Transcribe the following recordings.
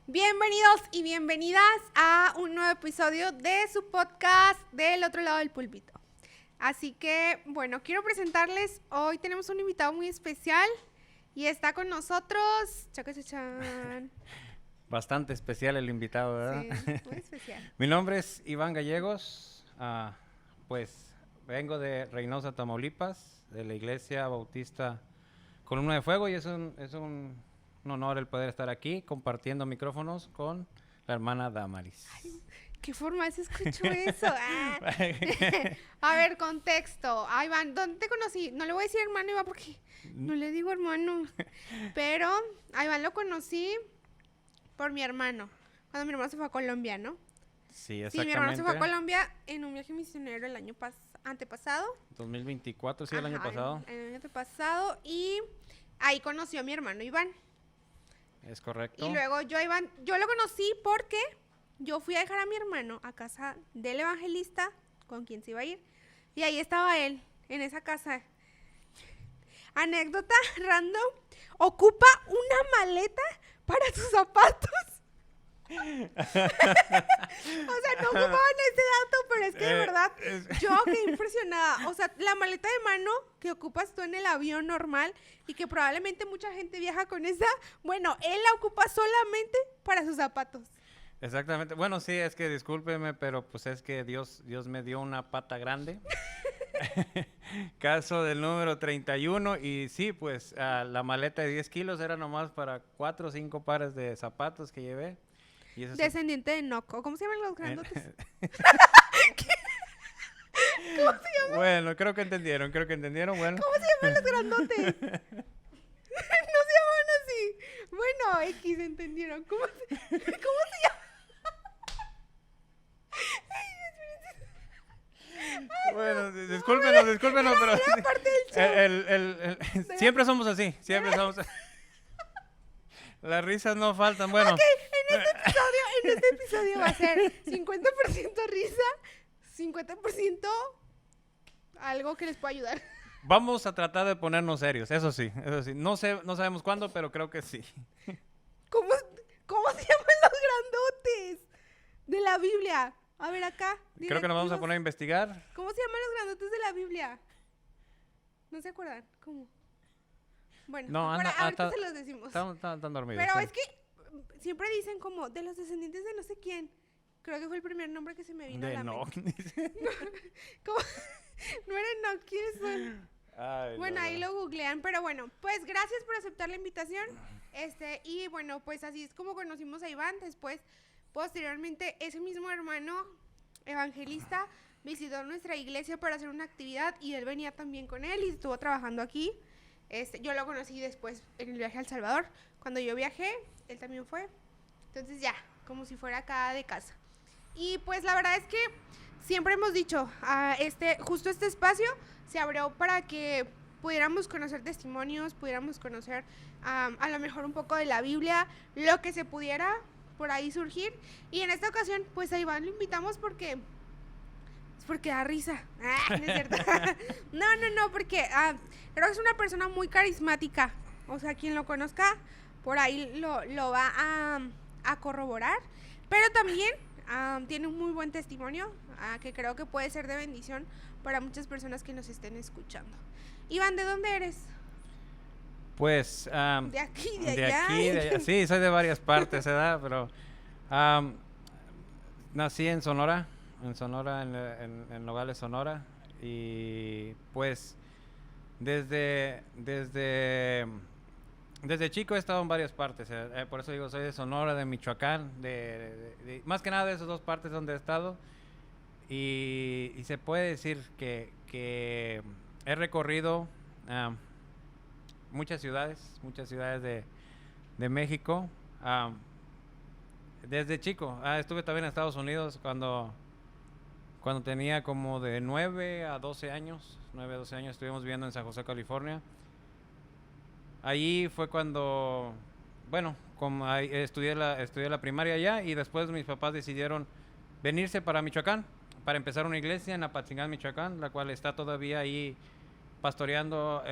Bienvenidos y bienvenidas a un nuevo episodio de su podcast Del Otro Lado del Púlpito. Así que, bueno, quiero presentarles, hoy tenemos un invitado muy especial y está con nosotros, chacachachan. Bastante especial el invitado, ¿verdad? Sí, muy especial. Mi nombre es Iván Gallegos, pues vengo de Reynosa, Tamaulipas, de la Iglesia Bautista Columna de Fuego, y es un honor el poder estar aquí compartiendo micrófonos con la hermana Damaris. Ay, ¿qué forma se escuchó eso? A ver, contexto. Ah, Iván, ¿dónde te conocí? No le voy a decir hermano Iván porque no le digo hermano. Pero a Iván lo conocí por mi hermano, cuando mi hermano se fue a Colombia, ¿no? Sí, Sí, mi hermano se fue a Colombia en un viaje misionero el año antepasado. 2024, sí, el año Ajá, pasado. el año antepasado. Y ahí conoció a mi hermano Iván. Es correcto. Y luego yo a Iván, yo lo conocí porque yo fui a dejar a mi hermano a casa del evangelista con quien se iba a ir. Y ahí estaba él, en esa casa. Anécdota random, ocupa una maleta para sus zapatos. O sea, no ocupaban ese dato, pero es que de verdad yo quedé impresionada. O sea, la maleta de mano que ocupas tú en el avión normal y que probablemente mucha gente viaja con esa, bueno, él la ocupa solamente para sus zapatos. Exactamente. Bueno, sí, es que discúlpeme, pero pues es que Dios me dio una pata grande. Caso del número 31. Y sí, pues la maleta de 10 kilos era nomás para 4 o 5 pares de zapatos que llevé. Y eso Descendiente de Enoch, ¿cómo se llaman los grandotes? ¿Cómo se llaman? Bueno, creo que entendieron, bueno. ¿Cómo se llaman los grandotes? No se llaman así. Bueno, X, ¿entendieron? ¿Cómo se llama? Bueno, discúlpenos, pero Era parte del show. siempre somos así, Las risas no faltan, bueno. Ok, en este episodio va a ser 50% risa, 50% algo que les pueda ayudar. Vamos a tratar de ponernos serios, eso sí. No sabemos cuándo, pero creo que sí. ¿Cómo se llaman los grandotes de la Biblia? A ver acá. Creo que nos vamos a poner a investigar. ¿Cómo se llaman los grandotes de la Biblia? ¿No se acuerdan? ¿Cómo? Bueno, No, ahorita se los decimos. Están dormidos. Pero es que siempre dicen como de los descendientes de no sé quién. Creo que fue el primer nombre que se me vino a la mente. ¿Cómo? No eran no, ¿quiénes son? Ay, bueno, no. ahí lo googlean, pero bueno, pues gracias por aceptar la invitación. Y bueno, pues así es como conocimos a Iván. Después, posteriormente, ese mismo hermano evangelista visitó nuestra iglesia para hacer una actividad y él venía también con él y estuvo trabajando aquí. Yo lo conocí después en el viaje a El Salvador. Cuando yo viajé, él también fue. Entonces ya, como si fuera acá de casa. Y pues la verdad es que siempre hemos dicho, justo este espacio se abrió para que pudiéramos conocer testimonios, pudiéramos conocer a lo mejor un poco de la Biblia, lo que se pudiera por ahí surgir. Y en esta ocasión, pues a Iván lo invitamos porque da risa. No es cierto. No, porque creo que es una persona muy carismática. O sea, quien lo conozca, por ahí lo va a corroborar. Pero también tiene un muy buen testimonio que creo que puede ser de bendición para muchas personas que nos estén escuchando. Iván, ¿de dónde eres? Pues de aquí, de allá. Sí, soy de varias partes, ¿verdad? Pero nací en Sonora, en Nogales, Sonora. Y pues desde chico he estado en varias partes, por eso digo, soy de Sonora, de Michoacán, más que nada de esas dos partes donde he estado. Y se puede decir que he recorrido muchas ciudades de México. Desde chico, estuve también en Estados Unidos cuando tenía como de 9 a 12 años, estuvimos viviendo en San José, California. Ahí fue cuando, bueno, estudié la primaria allá y después mis papás decidieron venirse para Michoacán, para empezar una iglesia en Apatzingán, Michoacán, la cual está todavía ahí pastoreando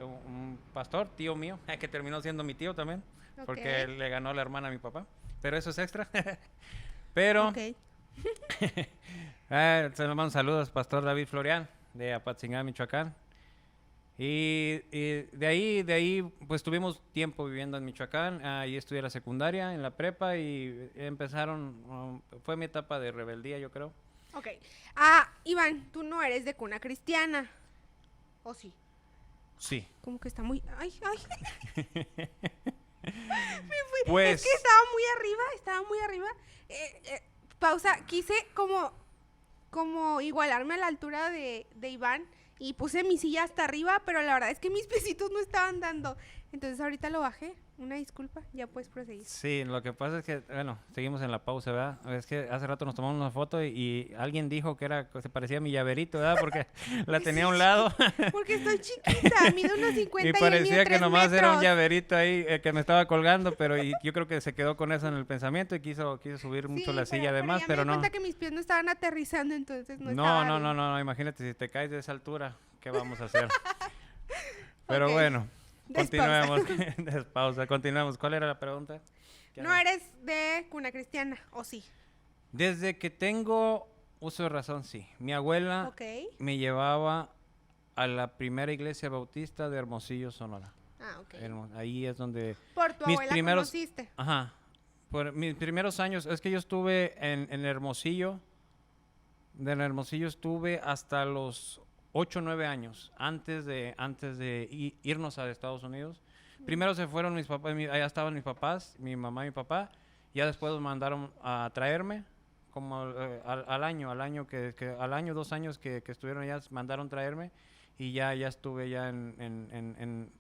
un pastor, tío mío, que terminó siendo mi tío también, porque Ok. le ganó la hermana a mi papá. Pero eso es extra. Pero Ok. se le mando saludos, Pastor David Florian, de Apatzingán, Michoacán. Y de ahí, pues tuvimos tiempo viviendo en Michoacán. Ahí estudié la secundaria, en la prepa, y fue mi etapa de rebeldía, yo creo. Ok. Iván, tú no eres de cuna cristiana. ¿O sí? Sí. Como que está muy... Ay, ay. Pues, Es que estaba muy arriba. Pausa, quise como igualarme a la altura de Iván y puse mi silla hasta arriba, pero la verdad es que mis piecitos no estaban dando. Entonces ahorita lo bajé. Una disculpa, ya puedes proseguir. sí, lo que pasa es que, bueno, seguimos en la pausa, ¿verdad? Es que hace rato nos tomamos una foto y alguien dijo que se parecía a mi llaverito, ¿verdad? Porque la tenía a un lado Porque estoy chiquita, mido unos 50 y y él parecía mide que 3 nomás era un metros. llaverito ahí que me estaba colgando, pero yo creo que se quedó con eso en el pensamiento y quiso subir mucho la silla además, ya pero me di no. cuenta que mis pies no estaban aterrizando, entonces no No, estaba no, bien. no, no, imagínate si te caes de esa altura, ¿qué vamos a hacer? Pero Ok. bueno, Despausa. continuemos. Despausa, continuemos. ¿Cuál era la pregunta? No eres de cuna cristiana, ¿o sí? Desde que tengo uso de razón, sí. Mi abuela Ok. me llevaba a la primera iglesia bautista de Hermosillo, Sonora. Ok. Ahí es donde Por tu mis abuela primeros, conociste. ajá, por mis primeros años, es que yo estuve en Hermosillo, estuve hasta los 8 o 9 años, antes de irnos a Estados Unidos. Primero se fueron mis papás, allá estaban mis papás, mi mamá y mi papá, ya después los mandaron a traerme, como al año, al año, 2 años que estuvieron allá, mandaron traerme, y ya estuve ya en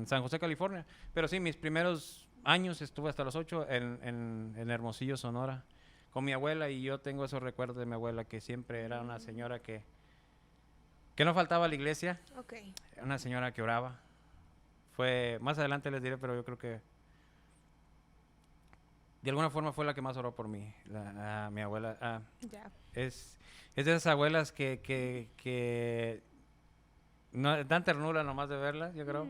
San José, California. Pero sí, mis primeros años estuve hasta los 8 en Hermosillo, Sonora, con mi abuela, y yo tengo esos recuerdos de mi abuela, que siempre era una señora que no faltaba a la iglesia, Ok. una señora que oraba. Más adelante les diré, pero yo creo que de alguna forma fue la que más oró por mí, mi abuela. Ya. Es de esas abuelas que no, dan ternura nomás de verlas, yo creo.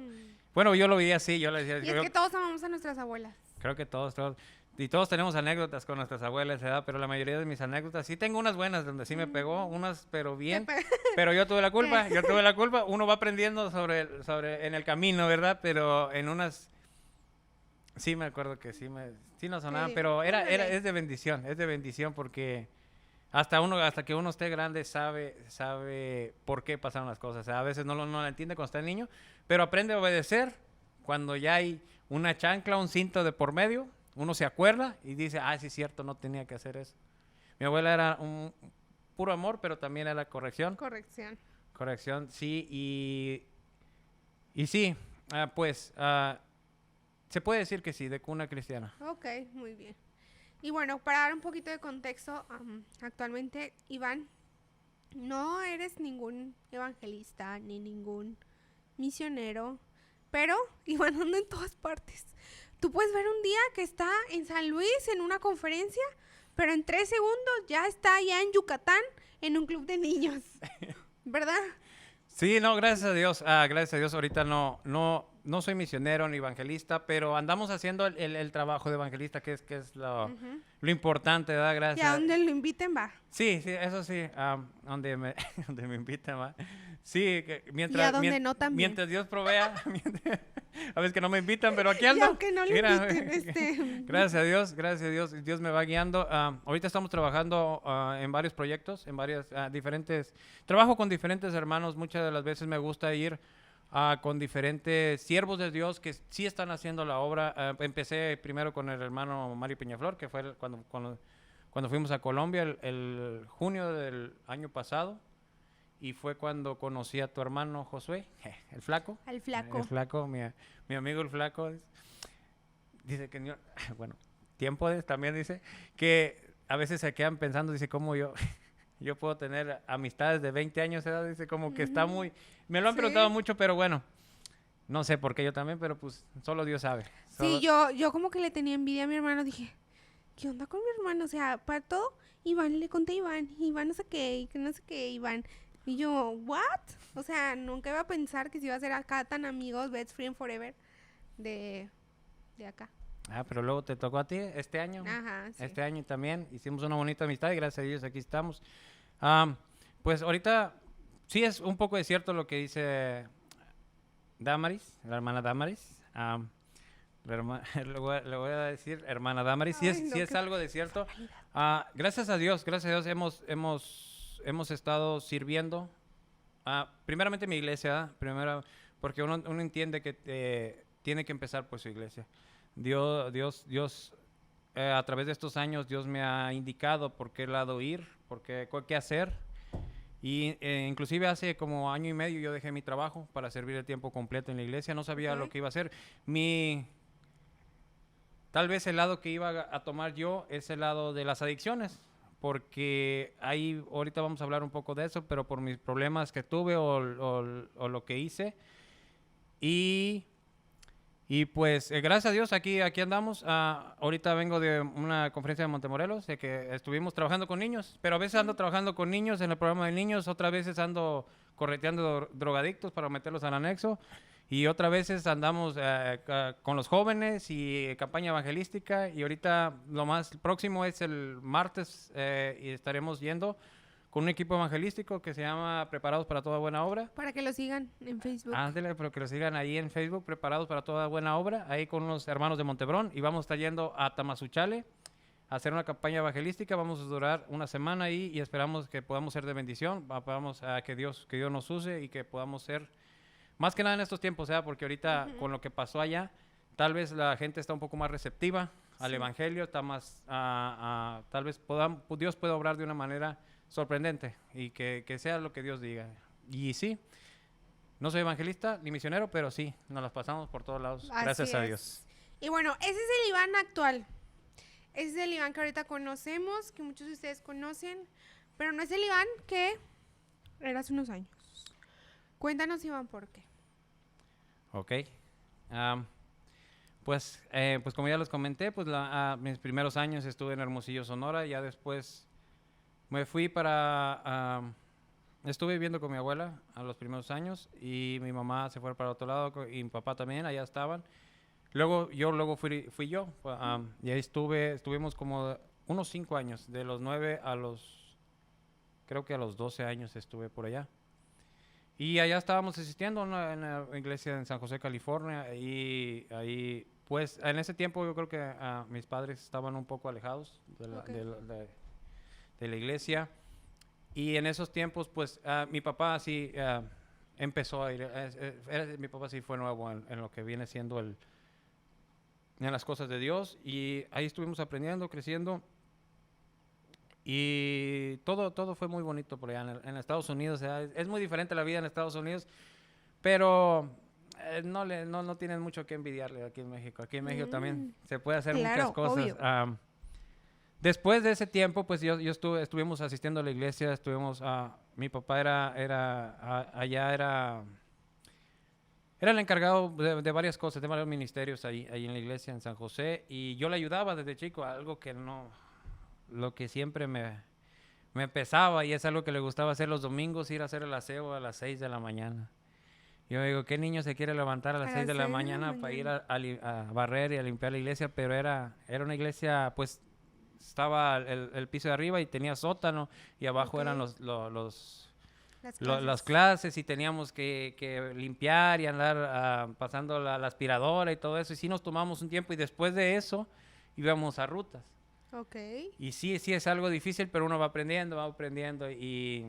Bueno, yo lo vi así, yo le decía, Y es que todos amamos a nuestras abuelas. creo que todos, y todos tenemos anécdotas con nuestras abuelas, ¿verdad? Pero la mayoría de mis anécdotas, sí tengo unas buenas donde sí me pegó, unas, pero bien, pero yo tuve la culpa, uno va aprendiendo en el camino, ¿verdad? Pero en unas, sí me acuerdo que sí no sonaban, Sí, pero ándale. es de bendición porque hasta que uno esté grande sabe por qué pasaron las cosas. O sea, a veces no lo entiende cuando está niño, pero aprende a obedecer cuando ya hay una chancla, un cinto de por medio. Uno se acuerda y dice, sí es cierto, no tenía que hacer eso. Mi abuela era un puro amor, pero también era corrección. Corrección. Corrección, sí, y sí, se puede decir que sí, de cuna cristiana. Ok, muy bien. Y bueno, para dar un poquito de contexto, actualmente, Iván, no eres ningún evangelista ni ningún misionero, pero Iván anda en todas partes. Tú puedes ver un día que está en San Luis en una conferencia, pero en 3 segundos ya está allá en Yucatán en un club de niños, ¿verdad? Sí, no, gracias a Dios. Gracias a Dios, ahorita no soy misionero ni evangelista, pero andamos haciendo el trabajo de evangelista, que es lo importante, ¿verdad? Y Gracias. a donde lo inviten va. Sí, eso sí, donde me invitan, ¿va? Sí, que Y a donde no también. mientras Dios provea, a veces que no me invitan, pero aquí Y ando. aunque no lo Mira, inviten, gracias a Dios, Dios me va guiando. Ahorita estamos trabajando en varios proyectos, en varias trabajo con diferentes hermanos. Muchas de las veces me gusta ir con diferentes siervos de Dios que sí están haciendo la obra. Empecé primero con el hermano Mario Peñaflor, que fue cuando fuimos a Colombia el junio del año pasado, y fue cuando conocí a tu hermano Josué, el flaco. al flaco. El flaco, mi amigo el flaco, dice que, bueno, también dice, que a veces se quedan pensando, dice, ¿cómo yo puedo tener amistades de 20 años de edad? Dice, como que está muy, me lo han Sí. preguntado mucho, pero bueno, no sé por qué yo también, pero pues solo Dios sabe. Sí, yo como que le tenía envidia a mi hermano, dije, ¿qué onda con mi hermano? O sea, para todo, Iván, le conté a Iván no sé qué, y que no sé qué, Iván. Y yo, ¿what? O sea, nunca iba a pensar que se iba a ser acá tan amigos, best friend forever, de acá. Pero luego te tocó a ti este año. Ajá, sí. Este año también hicimos una bonita amistad y gracias a Dios aquí estamos. Am, pues ahorita sí es un poco de cierto lo que dice Damaris, la hermana Damaris. Le voy a decir hermana Damaris, sí Ay, no, sí es qué algo de cierto. Gracias a Dios hemos estado sirviendo. Primeramente mi iglesia, ¿verdad? Primero, porque uno entiende que tiene que empezar por su iglesia. Dios, a través de estos años, Dios me ha indicado por qué lado ir, qué hacer. Y inclusive hace como año y medio yo dejé mi trabajo para servir el tiempo completo en la iglesia. No sabía lo que iba a hacer. Tal vez el lado que iba a tomar yo es el lado de las adicciones, porque ahí ahorita vamos a hablar un poco de eso, pero por mis problemas que tuve o lo que hice. Y pues gracias a Dios aquí andamos. Ahorita vengo de una conferencia de Montemorelos, de que estuvimos trabajando con niños, pero a veces ando trabajando con niños en el programa de niños, otras veces ando correteando drogadictos para meterlos al anexo, y otras veces andamos con los jóvenes y campaña evangelística, y ahorita lo más próximo es el martes y estaremos yendo con un equipo evangelístico que se llama Preparados para Toda Buena Obra. Para que lo sigan en Facebook. Ándale, pero que lo sigan ahí en Facebook, Preparados para Toda Buena Obra, ahí con unos hermanos de Montebrón, y vamos a estar yendo a Tamazuchale a hacer una campaña evangelística. Vamos a durar una semana ahí y esperamos que podamos ser de bendición, podamos que Dios nos use y que podamos ser, más que nada en estos tiempos, porque ahorita con lo que pasó allá, tal vez la gente está un poco más receptiva al evangelio, está más, tal vez Dios pueda obrar de una manera sorprendente y que sea lo que Dios diga. Y sí, no soy evangelista ni misionero, pero sí, nos las pasamos por todos lados. Así Gracias a es. Dios. Y bueno, ese es el Iván actual. Ese es el Iván que ahorita conocemos, que muchos de ustedes conocen, pero no es el Iván que era hace unos años. Cuéntanos, Iván, ¿por qué? Ok. Pues como ya les comenté, pues mis primeros años estuve en Hermosillo, Sonora. Ya después me fui estuve viviendo con mi abuela a los primeros años, y mi mamá se fue para otro lado y mi papá también, allá estaban. Luego fui yo, y ahí estuvimos como unos 5 años, de los 9 creo que a los 12 años estuve por allá. Y allá estábamos asistiendo en la iglesia en San José, California, y ahí, pues, en ese tiempo yo creo que mis padres estaban un poco alejados de la iglesia, y en esos tiempos, pues, mi papá sí empezó a ir, mi papá sí fue nuevo en lo que viene siendo en las cosas de Dios, y ahí estuvimos aprendiendo, creciendo. Y todo fue muy bonito por allá en Estados Unidos. Es muy diferente la vida en Estados Unidos, pero no tienen mucho que envidiarle aquí en México. Aquí en México también se puede hacer muchas cosas. Después de ese tiempo, pues estuvimos asistiendo a la iglesia, mi papá era el encargado de varias cosas, de varios ministerios ahí en la iglesia en San José, y yo le ayudaba desde chico, algo que lo que siempre me pesaba, y es algo que le gustaba hacer los domingos, ir a hacer el aseo a las 6 de la mañana. Yo digo, ¿qué niño se quiere levantar a las 6 de la mañana para ir a barrer y a limpiar la iglesia? Pero era una iglesia, pues, estaba el piso de arriba y tenía sótano, y abajo eran las clases, y teníamos que limpiar y andar pasando la aspiradora y todo eso. Y sí nos tomamos un tiempo, y después de eso íbamos a rutas. Okay. Y sí es algo difícil, pero uno va aprendiendo y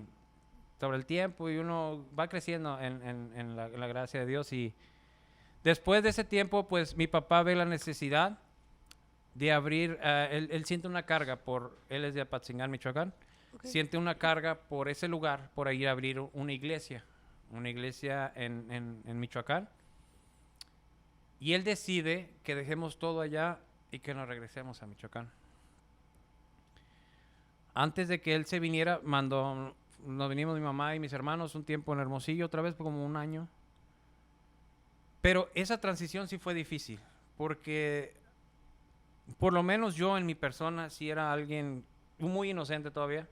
sobre el tiempo, y uno va creciendo en la gracia de Dios. Y después de ese tiempo, pues mi papá ve la necesidad de abrir, él siente una carga él es de Apatzingán, Michoacán, siente una carga por ese lugar, por ir a abrir una iglesia en Michoacán. Y él decide que dejemos todo allá y que nos regresemos a Michoacán. Antes de que él se viniera, nos vinimos mi mamá y mis hermanos un tiempo en Hermosillo, otra vez por como un año. Pero esa transición sí fue difícil, porque por lo menos yo en mi persona sí era alguien muy inocente todavía.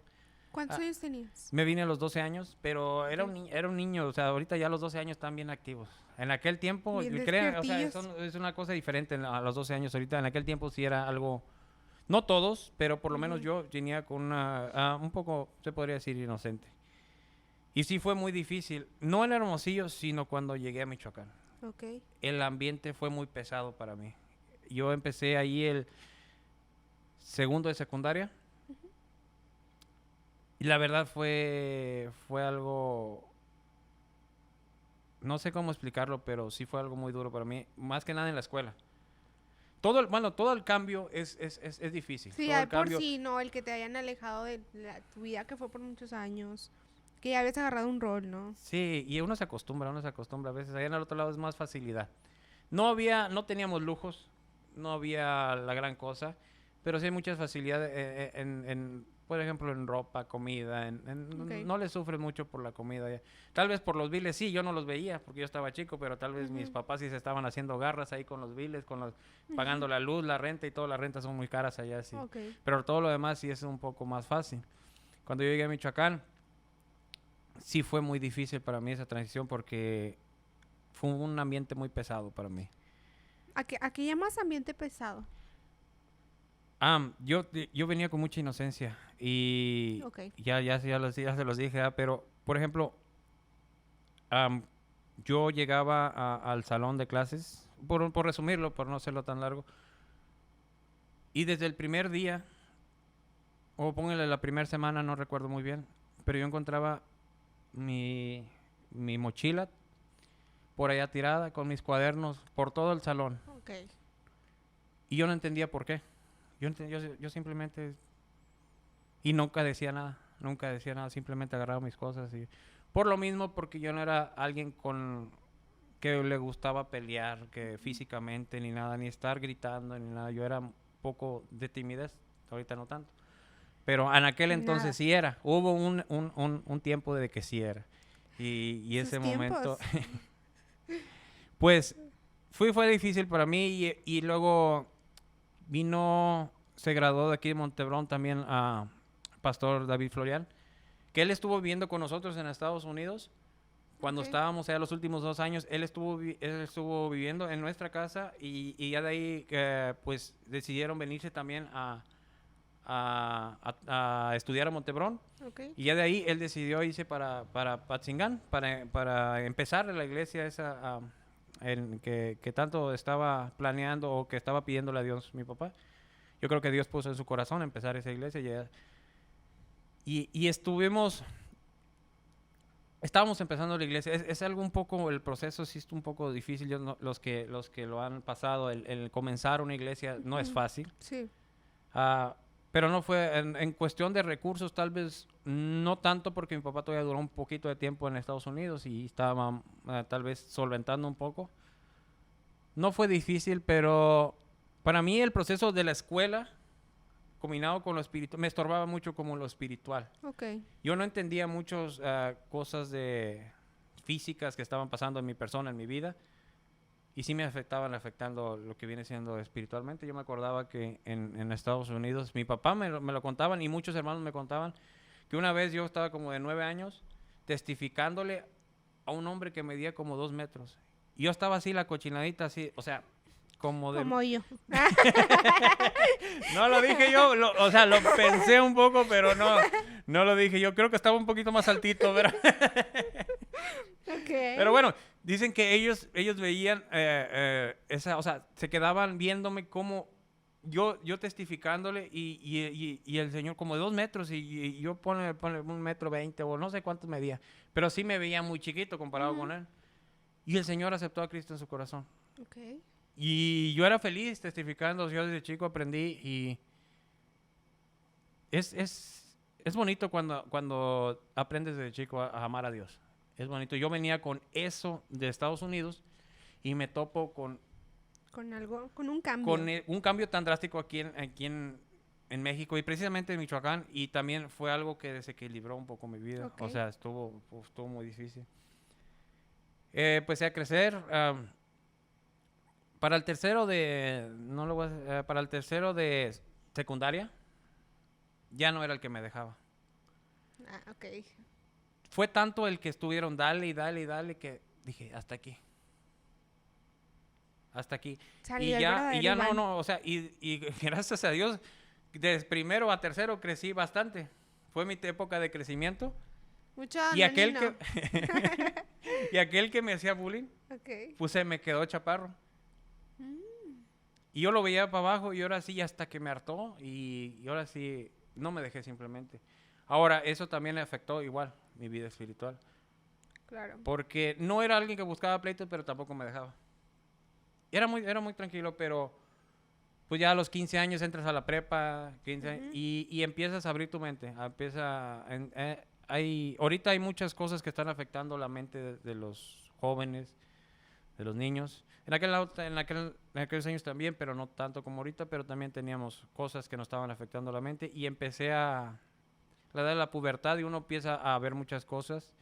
¿Cuántos años tenías? Me vine a los 12 años, pero era un niño, o sea, ahorita ya a los 12 años están bien activos. En aquel tiempo, Bien crean, o sea, despiertillos. es una cosa diferente a los 12 años ahorita. En aquel tiempo sí era algo, no todos, pero por lo menos Ujú. yo venía con un poco, se podría decir, inocente. Y sí fue muy difícil, no en Hermosillo, sino cuando llegué a Michoacán. Ok. El ambiente fue muy pesado para mí. Yo empecé ahí el segundo de secundaria y la verdad fue algo, no sé cómo explicarlo, pero sí fue algo muy duro para mí, más que nada en la escuela. Todo el cambio es difícil. Sí, Todo hay el por cambio, sí, ¿no? El que te hayan alejado de tu vida que fue por muchos años. Que ya habías agarrado un rol, ¿no? sí, y uno se acostumbra a veces. Allá en el otro lado es más facilidad. No teníamos lujos, no había la gran cosa, pero sí hay muchas facilidades por ejemplo, en ropa, comida, Ok. no le sufres mucho por la comida. Tal vez por los biles sí, yo no los veía porque yo estaba chico, pero tal vez mis Ujú, papás sí se estaban haciendo garras ahí con los biles, ujú. pagando la luz, la renta y todo. Las rentas son muy caras allá, sí. Ok. Pero todo lo demás sí es un poco más fácil. Cuando yo llegué a Michoacán, sí fue muy difícil para mí esa transición porque fue un ambiente muy pesado para mí. ¿A qué llamas ambiente pesado? Yo venía con mucha inocencia y Ok. ya se los dije, pero por ejemplo, am, yo llegaba al salón de clases, por resumirlo, por no hacerlo tan largo, y desde el primer día, o póngale la primera semana, no recuerdo muy bien, pero yo encontraba mi, mi mochila por allá tirada con mis cuadernos por todo el salón Ok. y yo no entendía por qué. Yo simplemente y nunca decía nada, simplemente agarraba mis cosas y por lo mismo porque yo no era alguien con que le gustaba pelear, que físicamente ni nada, ni estar gritando ni nada, yo era un poco de timidez, ahorita no tanto, pero en aquel entonces Nada. sí era, hubo un tiempo de que sí era y Sus ese momento, tiempos. pues fue difícil para mí y luego se graduó de aquí de Montebrón también a Pastor David Florial, que él estuvo viviendo con nosotros en Estados Unidos. Cuando Ok. estábamos allá los últimos 2 años, él estuvo viviendo en nuestra casa y ya de ahí pues decidieron venirse también a estudiar a Montebrón. Ok. Y ya de ahí él decidió irse para Patzingán, para empezar la iglesia esa que tanto estaba planeando o que estaba pidiéndole a Dios mi papá. Yo creo que Dios puso en su corazón empezar esa iglesia y estábamos empezando la iglesia. Es algo un poco, el proceso sí es un poco difícil. Los que lo han pasado, el comenzar una iglesia no es Ujú. fácil. Sí. Ah, pero no fue, en cuestión de recursos, tal vez no tanto porque mi papá todavía duró un poquito de tiempo en Estados Unidos y estaba tal vez solventando un poco. No fue difícil, pero para mí el proceso de la escuela combinado con lo espiritual me estorbaba mucho como lo espiritual. Ok. Yo no entendía muchas cosas de físicas que estaban pasando en mi persona, en mi vida, y sí me afectaban, afectando lo que viene siendo espiritualmente. Yo me acordaba que en Estados Unidos, mi papá me lo contaban y muchos hermanos me contaban que una vez yo estaba como de 9 años testificándole a un hombre que medía como 2 metros. Y yo estaba así, la cochinadita así, o sea, como de... Como yo. No lo dije yo, o sea, lo pensé un poco, pero no lo dije yo. Creo que estaba un poquito más altito, pero... Pero Ok. bueno, dicen que ellos veían o sea, se quedaban viéndome como yo testificándole y el señor como de 2 metros y yo ponle 1,20 m o no sé cuántos medía, pero sí me veía muy chiquito comparado Ujú. con él. Y el señor aceptó a Cristo en su corazón. Ok. Y yo era feliz testificando, yo desde chico aprendí y es bonito cuando aprendes desde chico a amar a Dios. Es bonito. Yo venía con eso de Estados Unidos y me topo Con algo, con un con cambio. un cambio tan drástico en México y precisamente en Michoacán y también fue algo que desequilibró un poco mi vida. Ok. O sea, estuvo muy difícil. Empecé a crecer. Para el tercero de, no lo voy para el tercero de secundaria, ya no era el que me dejaba. Ah, ok. Fue tanto el que estuvieron dale y dale y dale que dije, hasta aquí. Hasta aquí. Salió Y el ya verdadero Iván. no, o sea, y gracias a Dios, de primero a tercero crecí bastante. Fue mi época de crecimiento. Mucho Y aquel anonino. que y aquel que me hacía bullying, Ok. pues se me quedó chaparro. Mm, Y yo lo veía para abajo y ahora sí hasta que me hartó y ahora sí no me dejé simplemente. Ahora, eso también le afectó igual mi vida espiritual. claro. Porque no era alguien que buscaba pleitos, pero tampoco me dejaba. Era muy tranquilo, pero pues ya a los 15 años entras a la prepa 15 años, Ujú. y empiezas a abrir tu mente. Ahorita hay muchas cosas que están afectando la mente de los jóvenes, de los niños. En aquellos años también, pero no tanto como ahorita, pero también teníamos cosas que nos estaban afectando la mente y empecé a la edad de la pubertad y uno empieza a ver muchas cosas,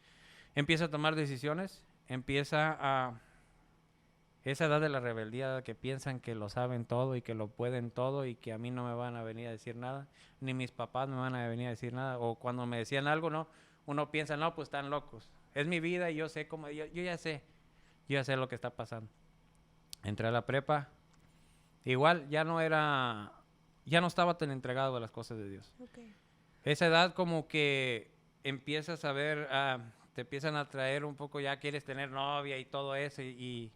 empieza a tomar decisiones, empieza a esa edad de la rebeldía que piensan que lo saben todo y que lo pueden todo y que a mí no me van a venir a decir nada, ni mis papás me van a venir a decir nada, o cuando me decían algo, no, uno piensa, no, pues están locos. Es mi vida y yo sé cómo, yo ya sé lo que está pasando. Entré a la prepa, igual ya no estaba tan entregado a las cosas de Dios. Ok. Esa edad como que empiezas a ver, te empiezan a traer un poco, ya quieres tener novia y todo eso y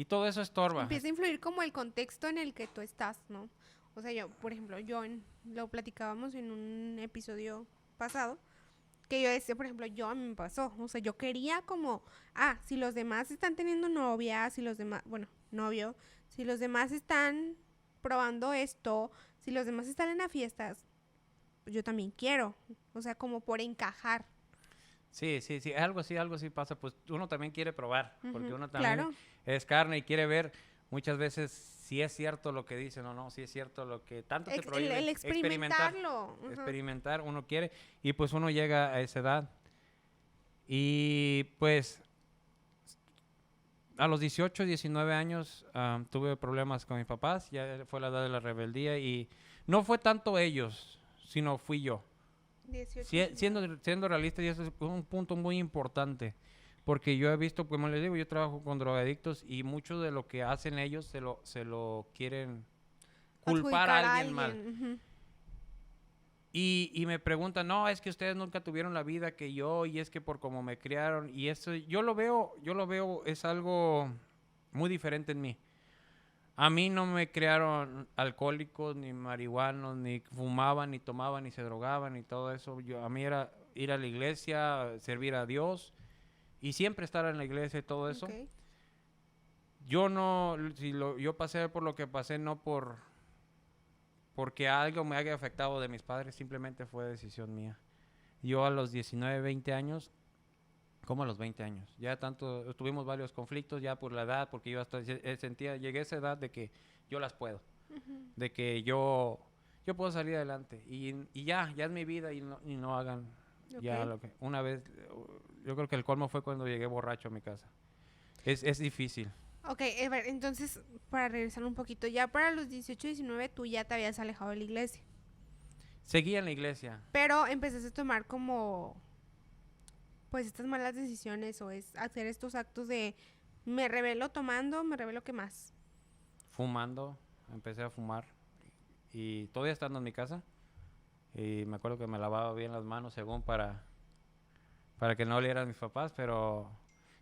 todo eso estorba. Empieza a influir como el contexto en el que tú estás, ¿no? O sea, yo, por ejemplo, lo platicábamos en un episodio pasado, que yo decía, por ejemplo, yo a mí me pasó, o sea, yo quería como, si los demás están teniendo novia, si los demás, bueno, novio, si los demás están probando esto, si los demás están en las fiestas, pues yo también quiero, o sea, como por encajar. Sí, algo así pasa, pues uno también quiere probar, porque Ujú, uno también claro. es carne y quiere ver muchas veces si es cierto lo que dicen o no, si es cierto lo que tanto te prohíben. El experimentarlo. Ujú. Experimentar, uno quiere, y pues uno llega a esa edad. Y pues a los 18, 19 años tuve problemas con mis papás, ya fue la edad de la rebeldía y no fue tanto ellos, sino fui yo. 18, Siendo realista, y eso es un punto muy importante, porque yo he visto, como les digo, yo trabajo con drogadictos y mucho de lo que hacen ellos se lo quieren culpar adjudicar a alguien mal. Ujú. Y me preguntan, no, es que ustedes nunca tuvieron la vida que yo, y es que por cómo me criaron, y eso, yo lo veo, es algo muy diferente en mí. A mí no me criaron alcohólicos, ni marihuanos, ni fumaban, ni tomaban, ni se drogaban, ni todo eso. A mí era ir a la iglesia, servir a Dios, y siempre estar en la iglesia y todo eso. Ok. Yo no, yo pasé por lo que pasé no porque algo me haya afectado de mis padres, simplemente fue decisión mía. Yo a los 19, 20 años, como a los 20 años, ya tanto, tuvimos varios conflictos ya por la edad, porque yo hasta llegué a esa edad de que yo las puedo, Ujú. de que yo puedo salir adelante, y ya es mi vida, y no hagan ya Ok. lo que, una vez, yo creo que el colmo fue cuando llegué borracho a mi casa. Es difícil. Ok, a ver, entonces, para regresar un poquito, ya para los 18, 19 tú ya te habías alejado de la iglesia, Seguí en la iglesia. pero empezaste a tomar como, pues, estas malas decisiones o es hacer estos actos de, me revelo tomando, me revelo qué más. Fumando, empecé a fumar y todavía estando en mi casa, y me acuerdo que me lavaba bien las manos según para que no olieran mis papás, pero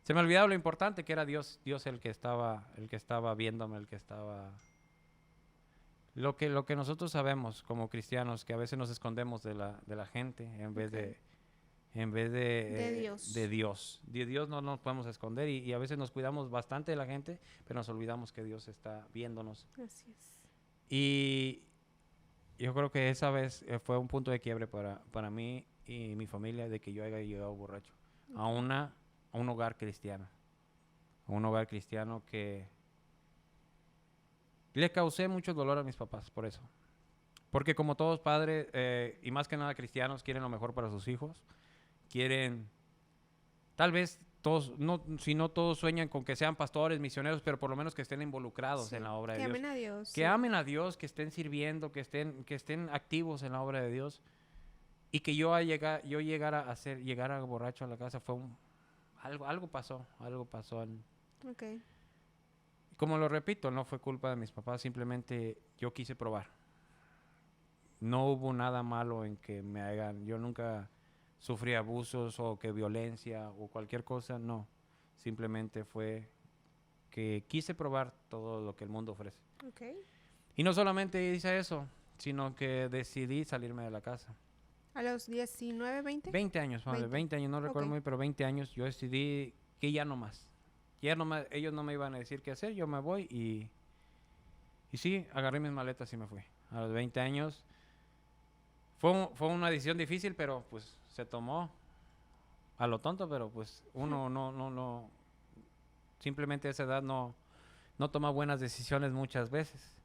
se me olvidaba lo importante que era Dios el que estaba viéndome, el que estaba lo que nosotros sabemos como cristianos, que a veces nos escondemos de la gente en vez Ok. de Dios. de Dios. De Dios no nos podemos esconder, y a veces nos cuidamos bastante de la gente, pero nos olvidamos que Dios está viéndonos. Así es. Y yo creo que esa vez fue un punto de quiebre para mí y mi familia, de que yo haya llegado borracho a a un hogar cristiano. A un hogar cristiano que le causé mucho dolor a mis papás por eso. Porque como todos padres, y más que nada cristianos, quieren lo mejor para sus hijos. Quieren, tal vez todos, no, si no todos sueñan con que sean pastores, misioneros, pero por lo menos que estén involucrados Sí, en la obra que de Dios. amen a Dios. Que sí. amen a Dios, que estén sirviendo, que estén activos en la obra de Dios. Y que yo llegara borracho a la casa fue algo pasó. Ok. Como lo repito, no fue culpa de mis papás, simplemente yo quise probar. No hubo nada malo en que me hagan, yo nunca sufrí abusos o que violencia o cualquier cosa, no. Simplemente fue que quise probar todo lo que el mundo ofrece. Ok. Y no solamente hice eso, sino que decidí salirme de la casa. ¿A los 19, 20? 20 años, madre, 20 años, no recuerdo Ok. muy, pero 20 años yo decidí que ya no más. Ya no más, ellos no me iban a decir qué hacer, yo me voy y sí, agarré mis maletas y me fui. A los 20 años fue una decisión difícil, pero pues se tomó a lo tonto, pero pues uno no, simplemente a esa edad no toma buenas decisiones muchas veces.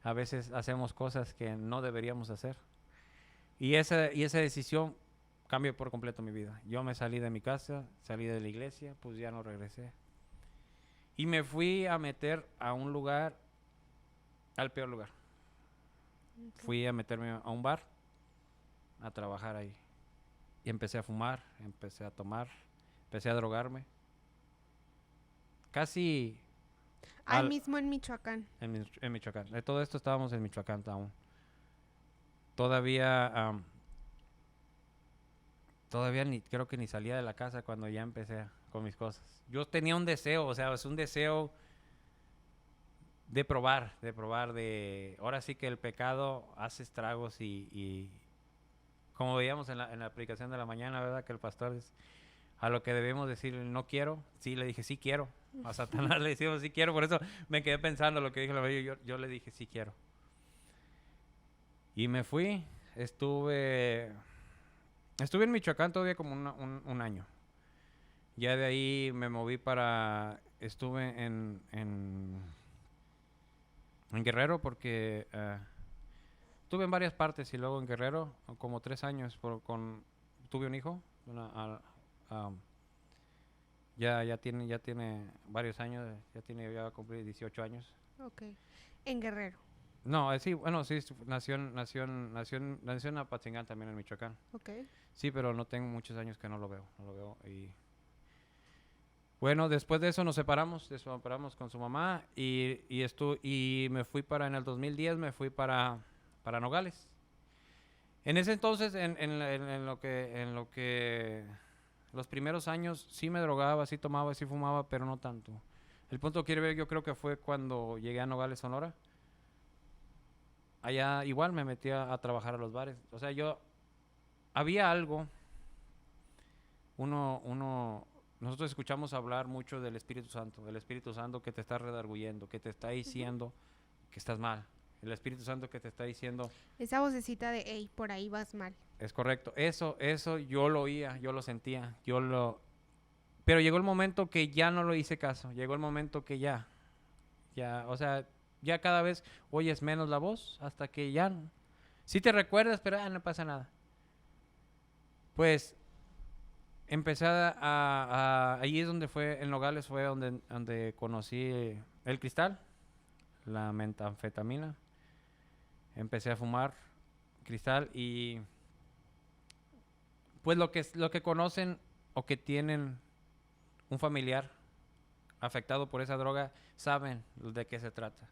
A veces hacemos cosas que no deberíamos hacer. Y esa decisión cambió por completo mi vida. Yo me salí de mi casa, salí de la iglesia, pues ya no regresé. Y me fui a meter a un lugar, al peor lugar. Ok. Fui a meterme a un bar, a trabajar ahí. Y empecé a fumar, empecé a tomar, empecé a drogarme. Casi Ahí al- mismo en Michoacán. en Michoacán. De todo esto estábamos en Michoacán aún. Todavía, todavía creo que ni salía de la casa cuando ya empecé con mis cosas. Yo tenía un deseo, o sea, es un deseo ahora sí que el pecado hace estragos y como veíamos en la aplicación de la mañana, ¿verdad? Que el pastor es a lo que debemos decir no quiero, sí le dije sí quiero. A Satanás le decimos sí quiero, por eso me quedé pensando lo que dije, yo le dije sí quiero. Y me fui, estuve en Michoacán todavía como un año. Ya de ahí me moví estuve en Guerrero porque estuve en varias partes y luego en Guerrero como 3 años tuve un hijo, ya tiene varios años, ya va a cumplir 18 años. Ok. En Guerrero. No, sí, bueno, sí, nació en Apatzingán también en Michoacán. Ok. Sí, pero no tengo muchos años que no lo veo y bueno, después de eso nos separamos con su mamá y me fui en el 2010 me fui para Nogales. En ese entonces, en lo que los primeros años sí me drogaba, sí tomaba, sí fumaba, pero no tanto. El punto que quiero ver, yo creo que fue cuando llegué a Nogales, Sonora. Allá igual me metí a trabajar a los bares. O sea, había algo, nosotros escuchamos hablar mucho del Espíritu Santo que te está redarguyendo, que te está diciendo que estás mal. El Espíritu Santo que te está diciendo, Esa vocecita de, hey, por ahí vas mal. es correcto. Eso yo lo oía, yo lo sentía, pero llegó el momento que ya no lo hice caso. Llegó el momento que o sea, ya cada vez oyes menos la voz hasta que ya, sí te recuerdas, pero no pasa nada. Pues empecé ahí es donde en Nogales fue donde conocí el cristal, la metanfetamina. Empecé a fumar cristal y pues lo que conocen o que tienen un familiar afectado por esa droga saben de qué se trata.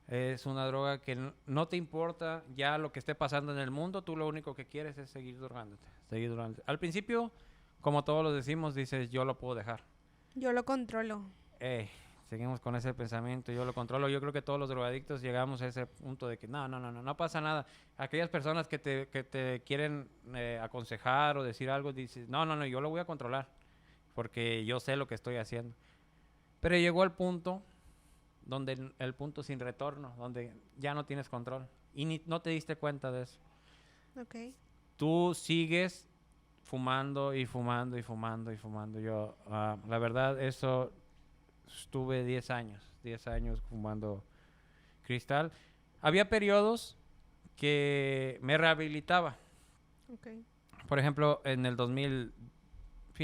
Es una droga que no te importa ya lo que esté pasando en el mundo, tú lo único que quieres es seguir drogándote. Al principio, como todos lo decimos, dices, yo lo puedo dejar. Yo lo controlo. Seguimos con ese pensamiento, yo lo controlo. Yo creo que todos los drogadictos llegamos a ese punto de que no pasa nada. Aquellas personas que te quieren aconsejar o decir algo, dices, no, yo lo voy a controlar, porque yo sé lo que estoy haciendo. Pero llegó el punto donde el punto sin retorno, donde ya no tienes control y no te diste cuenta de eso. Ok. Tú sigues fumando y fumando y fumando y fumando. La verdad, eso estuve 10 años fumando cristal. Había periodos que me rehabilitaba. Ok. Por ejemplo, en el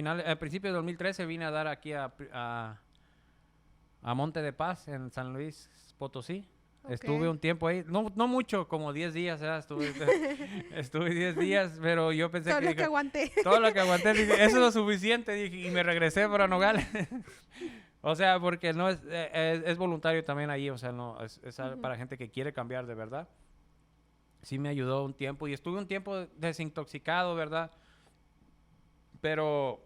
al principio de 2013 vine a dar aquí a Monte de Paz, en San Luis Potosí, Estuve un tiempo ahí, no mucho, como 10 días, ¿verdad? Estuve 10 días, pero yo pensé Todo que, lo dije, que aguanté. todo lo que aguanté, dije, eso es lo suficiente, dije, y me regresé para Nogales. O sea, porque no es voluntario también ahí, o sea, no, es Ujú. para gente que quiere cambiar de verdad. Sí me ayudó un tiempo y estuve un tiempo desintoxicado, ¿verdad? Pero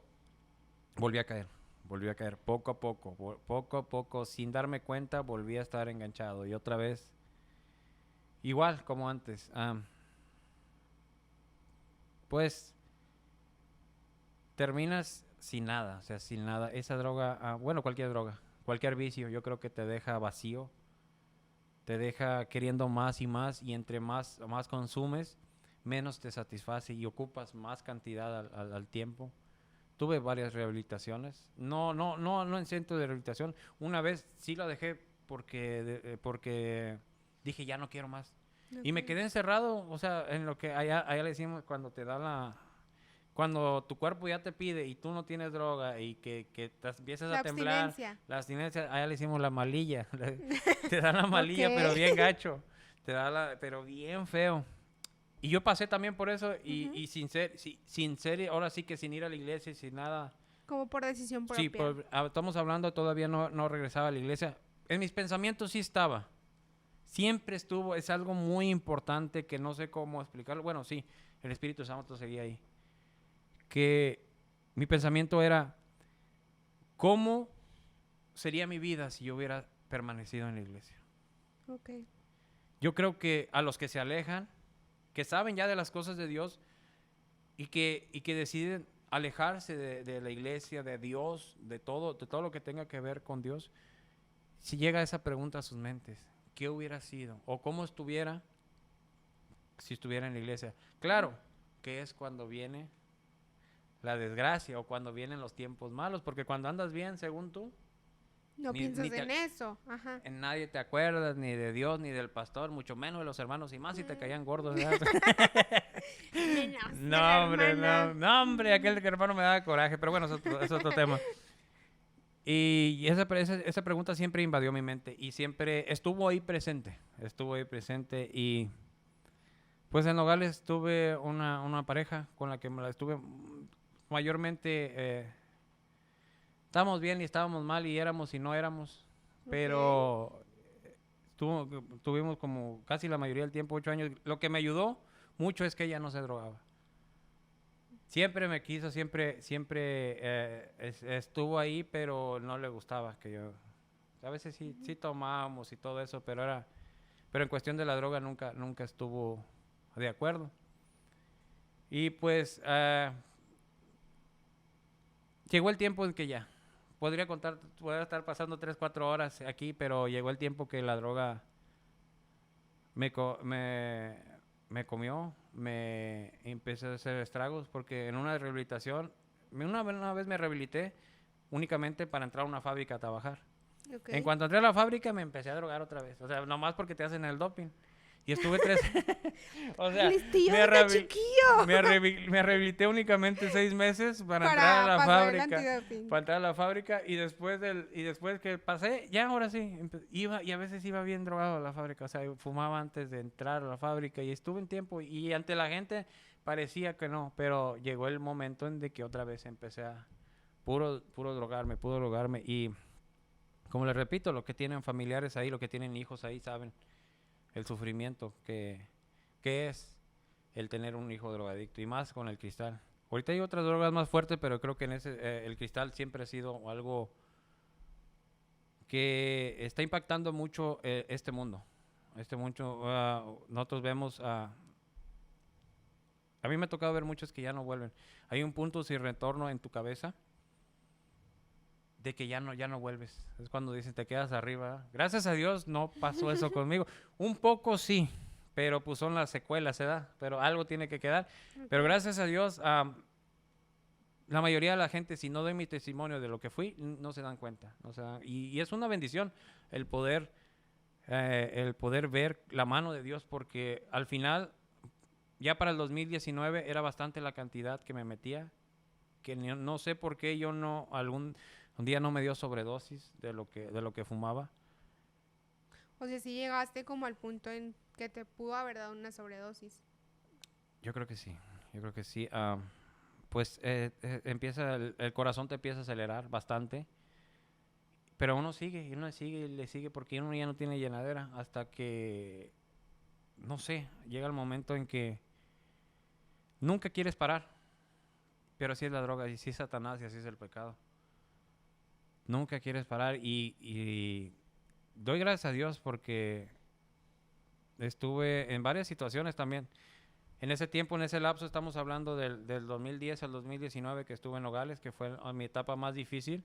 volví a caer poco a poco, sin darme cuenta, volví a estar enganchado y otra vez, igual como antes. Pues terminas sin nada, o sea, sin nada. Esa droga, bueno, cualquier droga, cualquier vicio, yo creo que te deja vacío, te deja queriendo más y entre más consumes, menos te satisface y ocupas más cantidad al tiempo. Tuve varias rehabilitaciones, no en centro de rehabilitación. Una vez sí la dejé porque dije ya no quiero más. Y me Ok. quedé encerrado, o sea, en lo que allá le decimos cuando te da cuando tu cuerpo ya te pide y tú no tienes droga y que te empiezas La a temblar, abstinencia. la abstinencia, allá le decimos la malilla, te da la Ok. malilla pero bien gacho, pero bien feo. Y yo pasé también por eso Ujú. y sin ser, ahora sí que sin ir a la iglesia y sin nada. Como por decisión Sí, propia. estamos hablando, todavía no regresaba a la iglesia. En mis pensamientos sí estaba. Siempre estuvo, es algo muy importante que no sé cómo explicarlo. Bueno, sí, el Espíritu Santo seguía ahí. Que mi pensamiento era, ¿cómo sería mi vida si yo hubiera permanecido en la iglesia? Ok. Yo creo que a los que se alejan, que saben ya de las cosas de Dios y que deciden alejarse de la iglesia, de Dios, de todo lo que tenga que ver con Dios, si llega esa pregunta a sus mentes, ¿qué hubiera sido? ¿O cómo estuviera si estuviera en la iglesia? Claro, que es cuando viene la desgracia o cuando vienen los tiempos malos, porque cuando andas bien, según tú, No ni piensas en eso. Ajá. en nadie te acuerdas, ni de Dios, ni del pastor, mucho menos de los hermanos, y más si te caían gordos, ¿verdad? Menos de la No, hombre, hermana. no, hombre, aquel hermano me daba coraje, pero bueno, es otro tema. Y esa pregunta siempre invadió mi mente y siempre estuvo ahí presente y pues en Nogales tuve una pareja con la que me la estuve mayormente, estábamos bien y estábamos mal y éramos y no éramos, Ok. pero tuvimos como casi la mayoría del tiempo, 8 años. Lo que me ayudó mucho es que ella no se drogaba. Siempre me quiso, siempre estuvo ahí, pero no le gustaba que yo. A veces sí tomábamos y todo eso, pero en cuestión de la droga nunca estuvo de acuerdo. Y pues llegó el tiempo en que ya, podría estar pasando 3, 4 horas aquí, pero llegó el tiempo que la droga me, co- me, me comió, me empecé a hacer estragos, porque en una rehabilitación, una vez me rehabilité únicamente para entrar a una fábrica a trabajar. Ok. En cuanto entré a la fábrica me empecé a drogar otra vez, o sea, nomás porque te hacen el doping. Y estuve 3, o sea, Listillo me, desde rehabil- chiquillo. me rehabilité únicamente 6 meses para entrar a Para la pasar el fábrica, antidoping. y después que pasé, ya ahora sí, iba y a veces iba bien drogado a la fábrica, o sea, fumaba antes de entrar a la fábrica y estuve un tiempo y ante la gente parecía que no, pero llegó el momento en de que otra vez empecé a puro drogarme y como les repito, los que tienen familiares ahí, los que tienen hijos ahí saben el sufrimiento que es el tener un hijo drogadicto y más con el cristal. Ahorita hay otras drogas más fuertes, pero creo que el cristal siempre ha sido algo que está impactando mucho este mundo. Nosotros vemos a mí me ha tocado ver muchos que ya no vuelven. Hay un punto sin retorno en tu cabeza de que ya no vuelves. Es cuando dicen te quedas arriba. Gracias a Dios no pasó eso conmigo. Un poco sí, pero pues son las secuelas, ¿verdad? Pero algo tiene que quedar. Pero Ok. gracias a Dios, la mayoría de la gente, si no doy mi testimonio de lo que fui, no se dan cuenta. Y es una bendición el poder ver la mano de Dios, porque al final, ya para el 2019 era bastante la cantidad que me metía, que no sé por qué yo un día no me dio sobredosis de lo que fumaba. O sea, sí llegaste como al punto en que te pudo haber dado una sobredosis. Yo creo que sí, yo creo que sí. Pues empieza, el corazón te empieza a acelerar bastante, pero uno sigue y le sigue porque uno ya no tiene llenadera hasta que, no sé, llega el momento en que nunca quieres parar, pero así es la droga, y así es Satanás y así es el pecado. Nunca quieres parar y doy gracias a Dios porque estuve en varias situaciones también. En ese tiempo, en ese lapso, estamos hablando del 2010 al 2019 que estuve en Nogales, que fue mi etapa más difícil.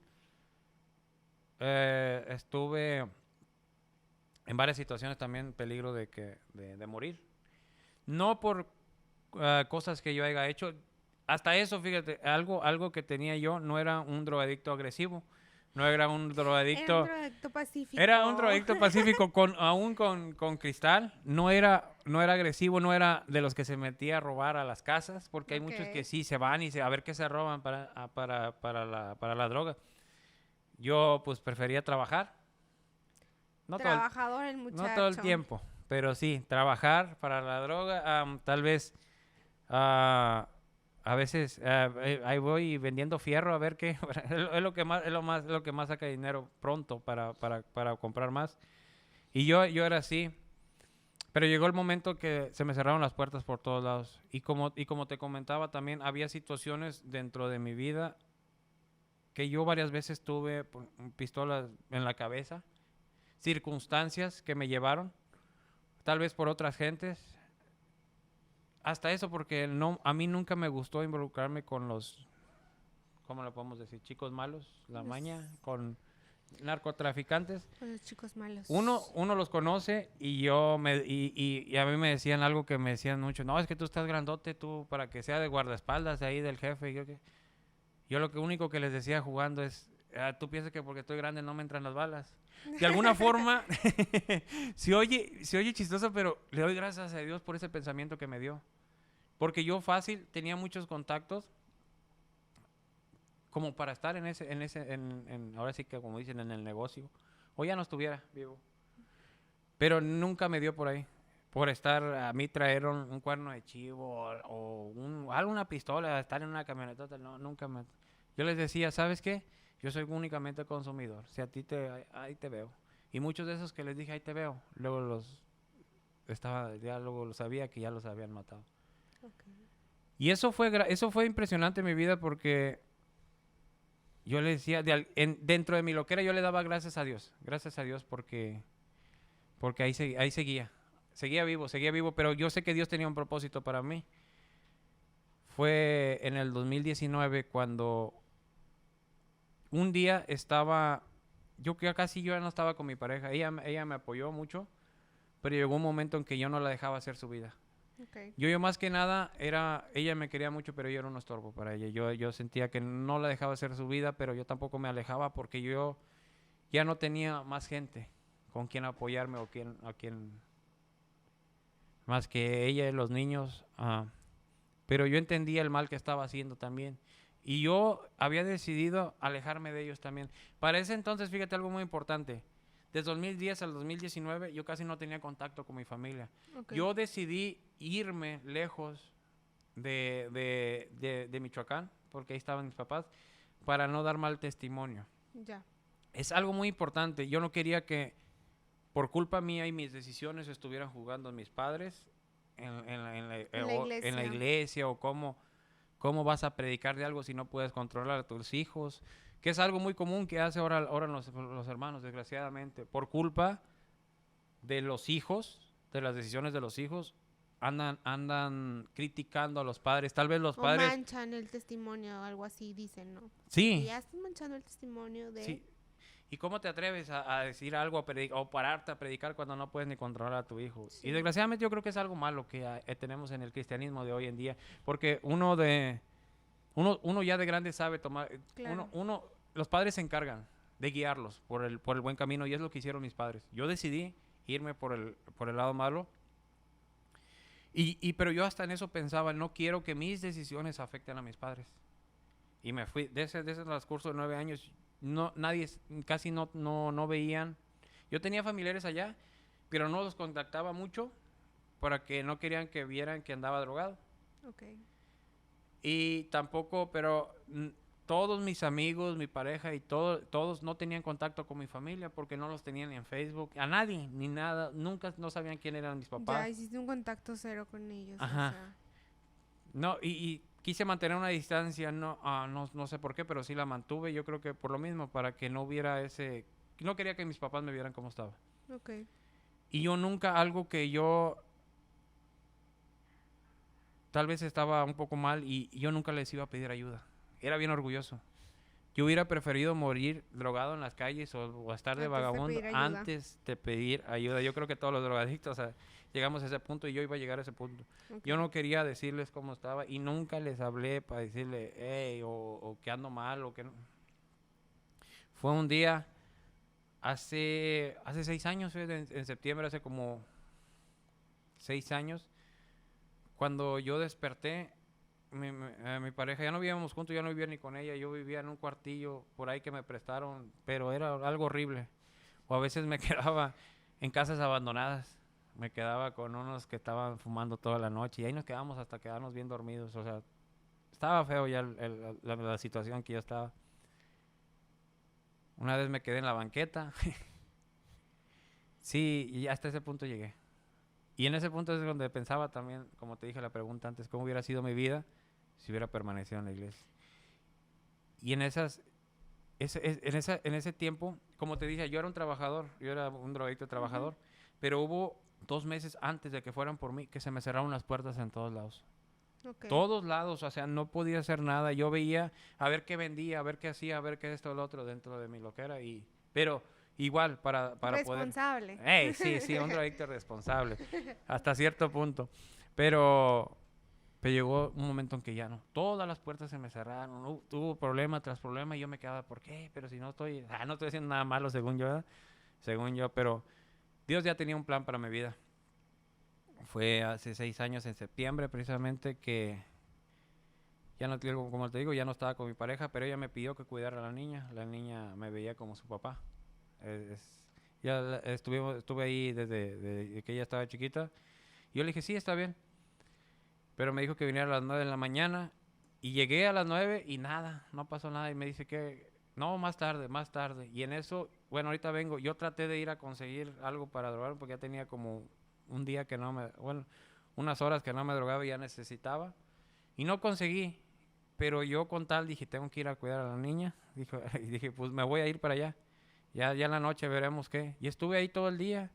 Estuve en varias situaciones también en peligro de morir. No por cosas que yo haya hecho. Hasta eso, fíjate, algo que tenía yo no era un drogadicto agresivo. No era un Era un drogadicto. drogadicto Era un pacífico. drogadicto pacífico, aún con cristal. No era agresivo, no era de los que se metía a robar a las casas, porque hay muchos que Ok. sí se van a ver qué se roban para la droga. Yo pues prefería trabajar. No todo el, Trabajador el no todo el muchacho. tiempo, pero sí, trabajar para la droga. Tal vez ah, a veces ahí voy vendiendo fierro a ver qué. Es lo que más, lo que más saca dinero pronto para comprar más. Y yo era así, pero llegó el momento que se me cerraron las puertas por todos lados. Y como te comentaba también, había situaciones dentro de mi vida que yo varias veces tuve pistolas en la cabeza, circunstancias que me llevaron, tal vez por otras gentes. Hasta eso porque no, a mí nunca me gustó involucrarme con los, ¿cómo le podemos decir? Chicos malos, la Los, maña, con narcotraficantes. con los chicos malos. Uno los conoce y a mí me decían algo que me decían mucho, no, es que tú estás grandote, tú para que sea de guardaespaldas de ahí del jefe. Yo lo que único que les decía jugando es, tú piensas que porque estoy grande no me entran las balas. De alguna forma, se oye chistoso, pero le doy gracias a Dios por ese pensamiento que me dio. Porque yo fácil tenía muchos contactos como para estar ahora sí que como dicen, en el negocio. O ya no estuviera vivo. Pero nunca me dio por ahí. Por estar, a mí traer un cuerno de chivo alguna pistola, estar en una camioneta, no, nunca me... Yo les decía, ¿sabes qué? Yo soy únicamente consumidor. Si a ti ahí te veo. Y muchos de esos que les dije, ahí te veo, luego ya luego lo sabía que ya los habían matado. Okay. Y eso fue impresionante en mi vida porque yo le decía, dentro de mi loquera yo le daba gracias a Dios porque ahí seguía vivo, pero yo sé que Dios tenía un propósito para mí. Fue en el 2019 cuando un día yo ya no estaba con mi pareja, ella me apoyó mucho, pero llegó un momento en que yo no la dejaba hacer su vida. Okay. Yo más que nada ella me quería mucho, pero yo era un estorbo para ella. Yo sentía que no la dejaba hacer su vida, pero yo tampoco me alejaba porque yo ya no tenía más gente con quien apoyarme a quien más que ella y los niños. Pero yo entendía el mal que estaba haciendo también. Y yo había decidido alejarme de ellos también. Para ese entonces, fíjate algo muy importante. Desde 2010 al 2019 yo casi no tenía contacto con mi familia. Okay. Yo decidí irme lejos de Michoacán, porque ahí estaban mis papás, para no dar mal testimonio. Ya. Es algo muy importante. Yo no quería que por culpa mía y mis decisiones estuvieran jugando mis padres en la iglesia o cómo vas a predicar de algo si no puedes controlar a tus hijos, que es algo muy común que hace ahora los hermanos, desgraciadamente, por culpa de los hijos, de las decisiones de los hijos, andan criticando a los padres, tal vez los O padres... manchan el testimonio o algo así, dicen, ¿no? Sí, Y ya están manchando el testimonio de... sí. ¿Y cómo te atreves a decir algo o pararte a predicar cuando no puedes ni controlar a tu hijo? Sí. Y desgraciadamente yo creo que es algo malo que tenemos en el cristianismo de hoy en día, porque uno ya de grande sabe tomar, Claro. los padres se encargan de guiarlos por el buen camino y es lo que hicieron mis padres. Yo decidí irme por el lado malo, pero yo hasta en eso pensaba, no quiero que mis decisiones afecten a mis padres. Y me fui, de ese transcurso de 9 años, nadie, casi no veían. Yo tenía familiares allá, pero no los contactaba mucho para que no querían que vieran que andaba drogado. Ok. Y tampoco, pero todos mis amigos, mi pareja y todos no tenían contacto con mi familia porque no los tenían ni en Facebook, a nadie, ni nada, nunca no sabían quién eran mis Ya papás. hiciste un contacto cero con ellos, o Ajá. sea. No, y quise mantener una distancia, no sé por qué, pero sí la mantuve, yo creo que por lo mismo, para que no hubiera no quería que mis papás me vieran cómo estaba. Ok. Y yo nunca, algo que yo tal vez estaba un poco mal y yo nunca les iba a pedir ayuda. Era bien orgulloso. Yo hubiera preferido morir drogado en las calles o estar de Antes de vagabundo pedir ayuda. antes de pedir ayuda. Yo creo que todos los drogadictos llegamos a ese punto y yo iba a llegar a ese punto. Ok. Yo no quería decirles cómo estaba y nunca les hablé para decirle, hey, o que ando mal o que no. Fue un día hace 6 años, en septiembre, hace como 6 años, cuando yo desperté. Mi pareja, ya no vivíamos juntos, ya no vivía ni con ella, yo vivía en un cuartillo por ahí que me prestaron, pero era algo horrible. O a veces me quedaba en casas abandonadas, me quedaba con unos que estaban fumando toda la noche y ahí nos quedábamos hasta quedarnos bien dormidos. O sea, estaba feo ya la situación que yo estaba. Una vez me quedé en la banqueta. Sí, y hasta ese punto llegué. Y en ese punto es donde pensaba también, como te dije la pregunta antes, cómo hubiera sido mi vida si hubiera permanecido en la iglesia. Y en ese tiempo, como te dije, yo era un trabajador, yo era un drogadicto trabajador, pero hubo 2 meses antes de que fueran por mí que se me cerraron las puertas en todos lados. Ok. Todos lados, o sea, no podía hacer nada. Yo veía a ver qué vendía, a ver qué hacía, a ver qué esto o lo otro dentro de mi loquera. Pero igual, para poder... Responsable. Sí, un drogadicto responsable, hasta cierto punto. Pero llegó un momento en que ya no. Todas las puertas se me cerraron. Tuvo problema tras problema y yo me quedaba, ¿por qué? Pero si no estoy haciendo nada malo según yo, ¿verdad? Según yo, pero Dios ya tenía un plan para mi vida. Fue hace 6 años en septiembre precisamente que ya no, como te digo, ya no estaba con mi pareja, pero ella me pidió que cuidara a la niña. La niña me veía como su papá. Estuve ahí desde que ella estaba chiquita. Y yo le dije, sí, está bien. Pero me dijo que viniera a las 9 de la mañana. Y llegué a las 9 y nada, no pasó nada. Y me dice que, no, más tarde, más tarde. Y en eso, bueno, ahorita vengo. Yo traté de ir a conseguir algo para drogar porque ya tenía como un día que unas horas que no me drogaba y ya necesitaba. Y no conseguí. Pero yo con tal dije, tengo que ir a cuidar a la niña. Y dije, pues me voy a ir para allá. Ya en la noche veremos qué. Y estuve ahí todo el día.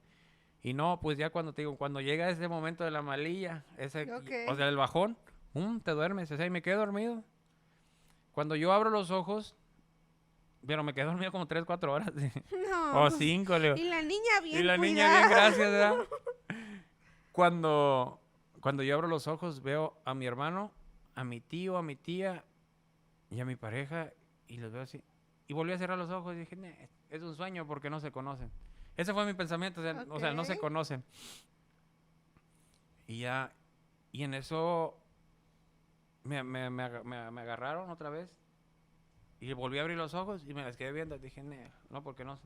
Y no, pues ya cuando llega ese momento de la malilla, Ok. o sea, el bajón, te duermes, o sea, y me quedé dormido. Cuando yo abro los ojos, pero me quedé dormido como 3, 4 horas. No. O 5, Leo. Y la niña bien Y la niña cuidada. bien, gracias, ¿verdad? Cuando yo abro los ojos, veo a mi hermano, a mi tío, a mi tía y a mi pareja, y los veo así. Y volví a cerrar los ojos y dije, es un sueño porque no se conocen. Ese fue mi pensamiento, o sea, no se Ok. conocen. Y ya, y en eso me agarraron otra vez y volví a abrir los ojos y me las quedé viendo. Dije, no, porque No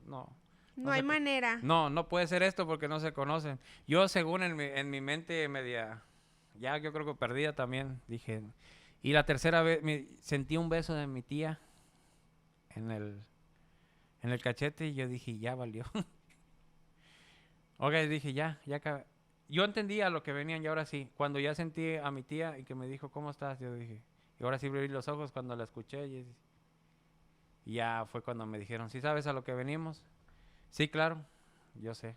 hay manera. no puede ser esto porque no se conocen. Yo, según en mi mente media, ya yo creo que perdida también, dije. Y la tercera vez sentí un beso de mi tía en el cachete y yo dije, ya valió. Ok, dije, ya acabé. Yo entendía lo que venían y ahora sí. Cuando ya sentí a mi tía y que me dijo, ¿cómo estás? Yo dije, y ahora sí abrí los ojos cuando la escuché y ya fue cuando me dijeron, ¿sí sabes a lo que venimos? Sí, claro, yo sé.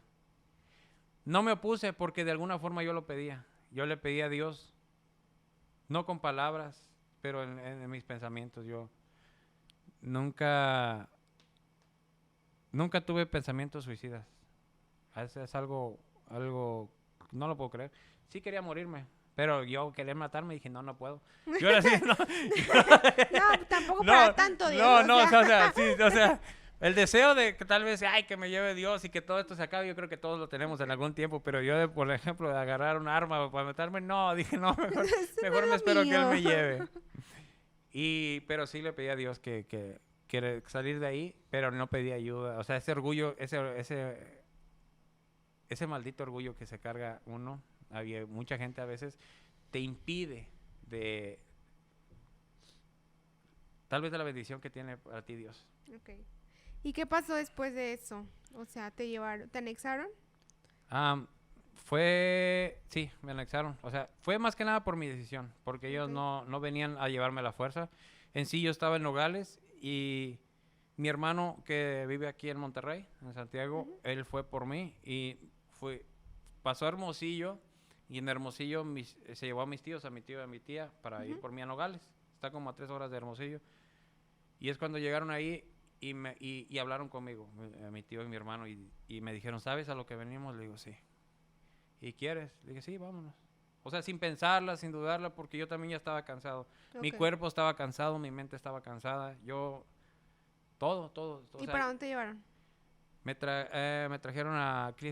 No me opuse porque de alguna forma yo lo pedía. Yo le pedí a Dios, no con palabras, pero en mis pensamientos. Yo nunca tuve pensamientos suicidas. Es algo, no lo puedo creer. Sí quería morirme, pero yo quería matarme y dije, no puedo. Yo ahora sí, no. No, tampoco para tanto, Dios. O sea, el deseo de que tal vez, que me lleve Dios y que todo esto se acabe, yo creo que todos lo tenemos en algún tiempo, pero yo, por ejemplo, de agarrar un arma para matarme, no, dije, no, mejor me espero que Él me lleve. Pero sí le pedí a Dios que salir de ahí, pero no pedí ayuda. O sea, ese orgullo, ese ese maldito orgullo que se carga uno, había mucha gente a veces, te impide de, tal vez de la bendición que tiene para ti Dios. Ok. ¿Y qué pasó después de eso? O sea, ¿te llevaron, te anexaron? Sí, me anexaron. O sea, fue más que nada por mi decisión, porque ellos Ok. no venían a llevarme a la fuerza. En sí, yo estaba en Nogales y mi hermano que vive aquí en Monterrey, en Santiago, Ujú. él fue por mí y pasó a Hermosillo y en Hermosillo se llevó a mis tíos, a mi tío y a mi tía para ir Ujú. por mí a Nogales. Está como a 3 horas de Hermosillo. Y es cuando llegaron ahí y hablaron conmigo, mi tío y mi hermano, y me dijeron, ¿sabes a lo que venimos? Le digo, sí. ¿Y quieres? Le dije, sí, vámonos. O sea, sin pensarla, sin dudarla, porque yo también ya estaba cansado. Mi Ok. cuerpo estaba cansado, mi mente estaba cansada. Todo. O ¿Y sea, para dónde te llevaron? me trajeron aquí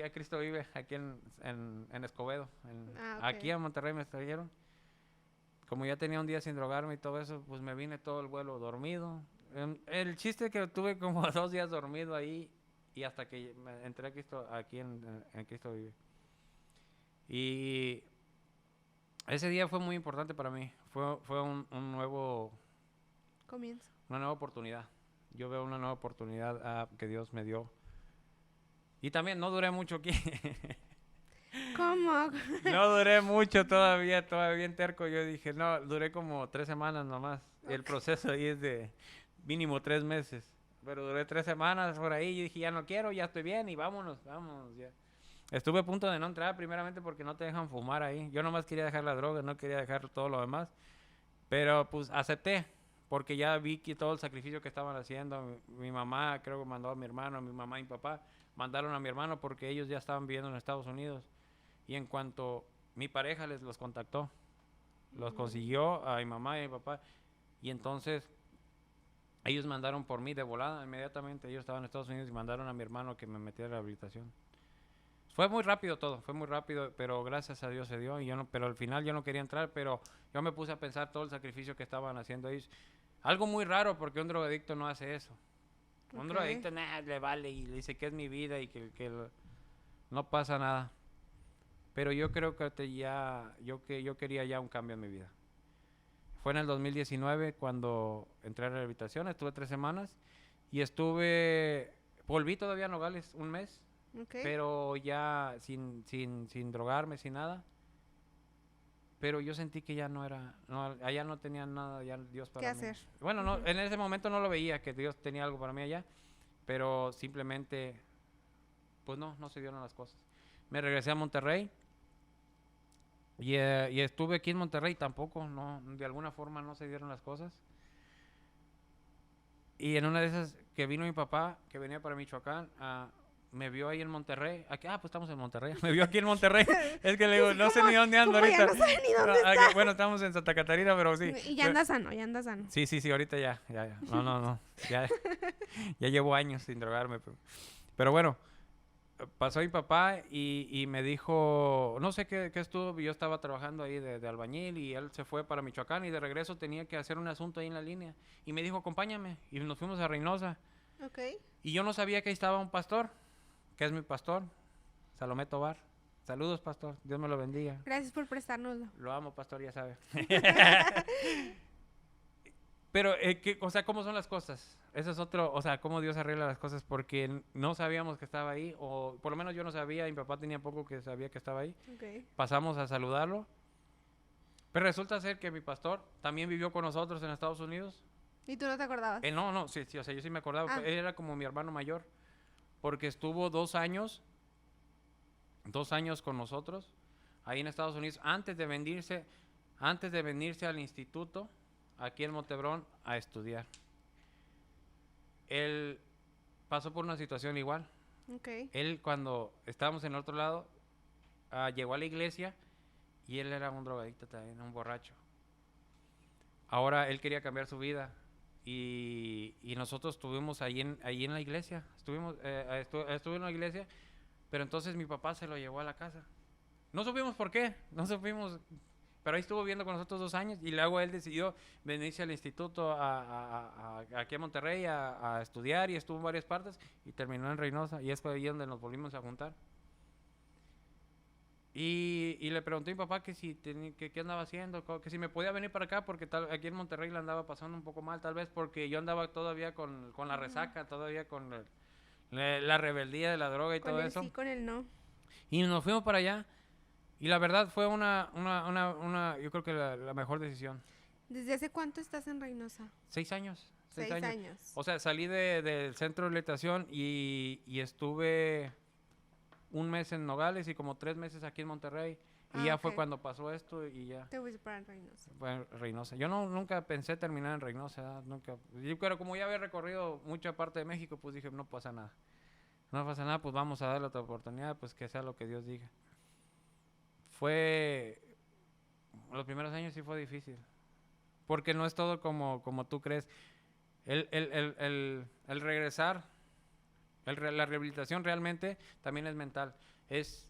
a Cristo Vive, aquí en Escobedo. Ah, Aquí ok. a Monterrey me trajeron. Como ya tenía un día sin drogarme y todo eso, pues me vine todo el vuelo dormido. El chiste es que tuve como 2 días dormido ahí y hasta que entré a Cristo, aquí en Cristo Vive. Y ese día fue muy importante para mí. Fue Comienzo. una nueva oportunidad. Yo veo una nueva oportunidad que Dios me dio. Y también no duré mucho aquí. ¿Cómo? No duré mucho todavía en terco. Yo dije, no, duré como 3 semanas nomás. El Ok. proceso ahí es de mínimo 3 meses. Pero duré 3 semanas por ahí. Yo dije, ya no quiero, ya estoy bien y vámonos ya. Estuve a punto de no entrar primeramente porque no te dejan fumar ahí. Yo nomás quería dejar la droga, no quería dejar todo lo demás. Pero pues acepté porque ya vi que todo el sacrificio que estaban haciendo. Mi mamá creo que mandó a mi hermano, mi mamá y mi papá mandaron a mi hermano porque ellos ya estaban viviendo en Estados Unidos. Y en cuanto mi pareja los contactó, los Mm. consiguió a mi mamá y a mi papá. Y entonces ellos mandaron por mí de volada, inmediatamente. Ellos estaban en Estados Unidos y mandaron a mi hermano que me metiera a la rehabilitación. Fue muy rápido todo, fue muy rápido, pero gracias a Dios se dio. Pero al final yo no quería entrar, pero yo me puse a pensar todo el sacrificio que estaban haciendo ellos. Algo muy raro porque un drogadicto no hace eso. Un Ok. drogadicto le vale y le dice que es mi vida y no pasa nada. Pero yo creo que yo quería ya un cambio en mi vida. Fue en el 2019 cuando entré a la rehabilitación, estuve 3 semanas y volví todavía a Nogales un mes, Ok. pero ya sin drogarme, sin nada. Pero yo sentí que ya allá no tenía nada ya Dios ¿Qué para mí. hacer? Bueno, no, Ujú. en ese momento no lo veía que Dios tenía algo para mí allá, pero simplemente, pues no se dieron las cosas. Me regresé a Monterrey y estuve aquí en Monterrey tampoco, no, de alguna forma no se dieron las cosas. Y en una de esas que vino mi papá, que venía para Michoacán, me vio ahí en Monterrey. Pues estamos en Monterrey. Me vio aquí en Monterrey. Es que le Sí, digo, sí, no sé como, ni dónde ando como ya ahorita. no sabe ni No, dónde está. bueno, estamos en Santa Catarina, pero sí. Y ya anda sano, ya anda sano. Sí, ahorita ya. No. Ya, ya llevo años sin drogarme. Pero bueno, pasó mi papá y me dijo, no sé qué estuvo, yo estaba trabajando ahí de albañil y él se fue para Michoacán y de regreso tenía que hacer un asunto ahí en la línea. Y me dijo, acompáñame. Y nos fuimos a Reynosa. Ok. Y yo no sabía que ahí estaba un pastor, que es mi pastor, Salomé Tobar. Saludos, pastor. Dios me lo bendiga. Gracias por prestárnoslo. Lo amo, pastor, ya sabe. Pero, o sea, ¿cómo son las cosas? Eso es otro, o sea, cómo Dios arregla las cosas, porque no sabíamos que estaba ahí, o por lo menos yo no sabía, y mi papá tenía poco que sabía que estaba ahí. Ok. Pasamos a saludarlo, pero resulta ser que mi pastor también vivió con nosotros en Estados Unidos. ¿Y tú no te acordabas? No, sí, o sea, yo sí me acordaba, Ah, él era como mi hermano mayor, porque estuvo 2 años con nosotros ahí en Estados Unidos antes de venirse al instituto aquí en Montebrón a estudiar. Él pasó por una situación igual. ok. Él cuando estábamos en el otro lado llegó a la iglesia y él era un drogadicto también, un borracho. Ahora él quería cambiar su vida y nosotros estuvimos ahí en la iglesia. Estuve en la iglesia, pero entonces mi papá se lo llevó a la casa. No supimos por qué, no supimos, pero ahí estuvo viviendo con nosotros 2 años y luego él decidió venirse al instituto aquí a Monterrey a estudiar y estuvo en varias partes y terminó en Reynosa y es ahí donde nos volvimos a juntar. Y le pregunté a mi papá que si que qué andaba haciendo, que si me podía venir para acá, porque aquí en Monterrey la andaba pasando un poco mal, tal vez porque yo andaba todavía con la resaca, todavía con la rebeldía de la droga y Con todo el eso. sí, con el no. Y nos fuimos para allá. Y la verdad fue yo creo que la mejor decisión. ¿Desde hace cuánto estás en Reynosa? 6 años. 6 años. O sea, salí del centro de rehabilitación y estuve un mes en Nogales y como 3 meses aquí en Monterrey. Y ya fue Ok. cuando pasó esto y ya. Te voy a para Reynosa. Fue Reynosa. Yo nunca pensé terminar en Reynosa, ¿verdad? Nunca. Pero como ya había recorrido mucha parte de México, pues dije, no pasa nada. No pasa nada, pues vamos a darle otra oportunidad, pues que sea lo que Dios diga. Fue... Los primeros años sí fue difícil. Porque no es todo como tú crees. El regresar, la rehabilitación realmente también es mental. Es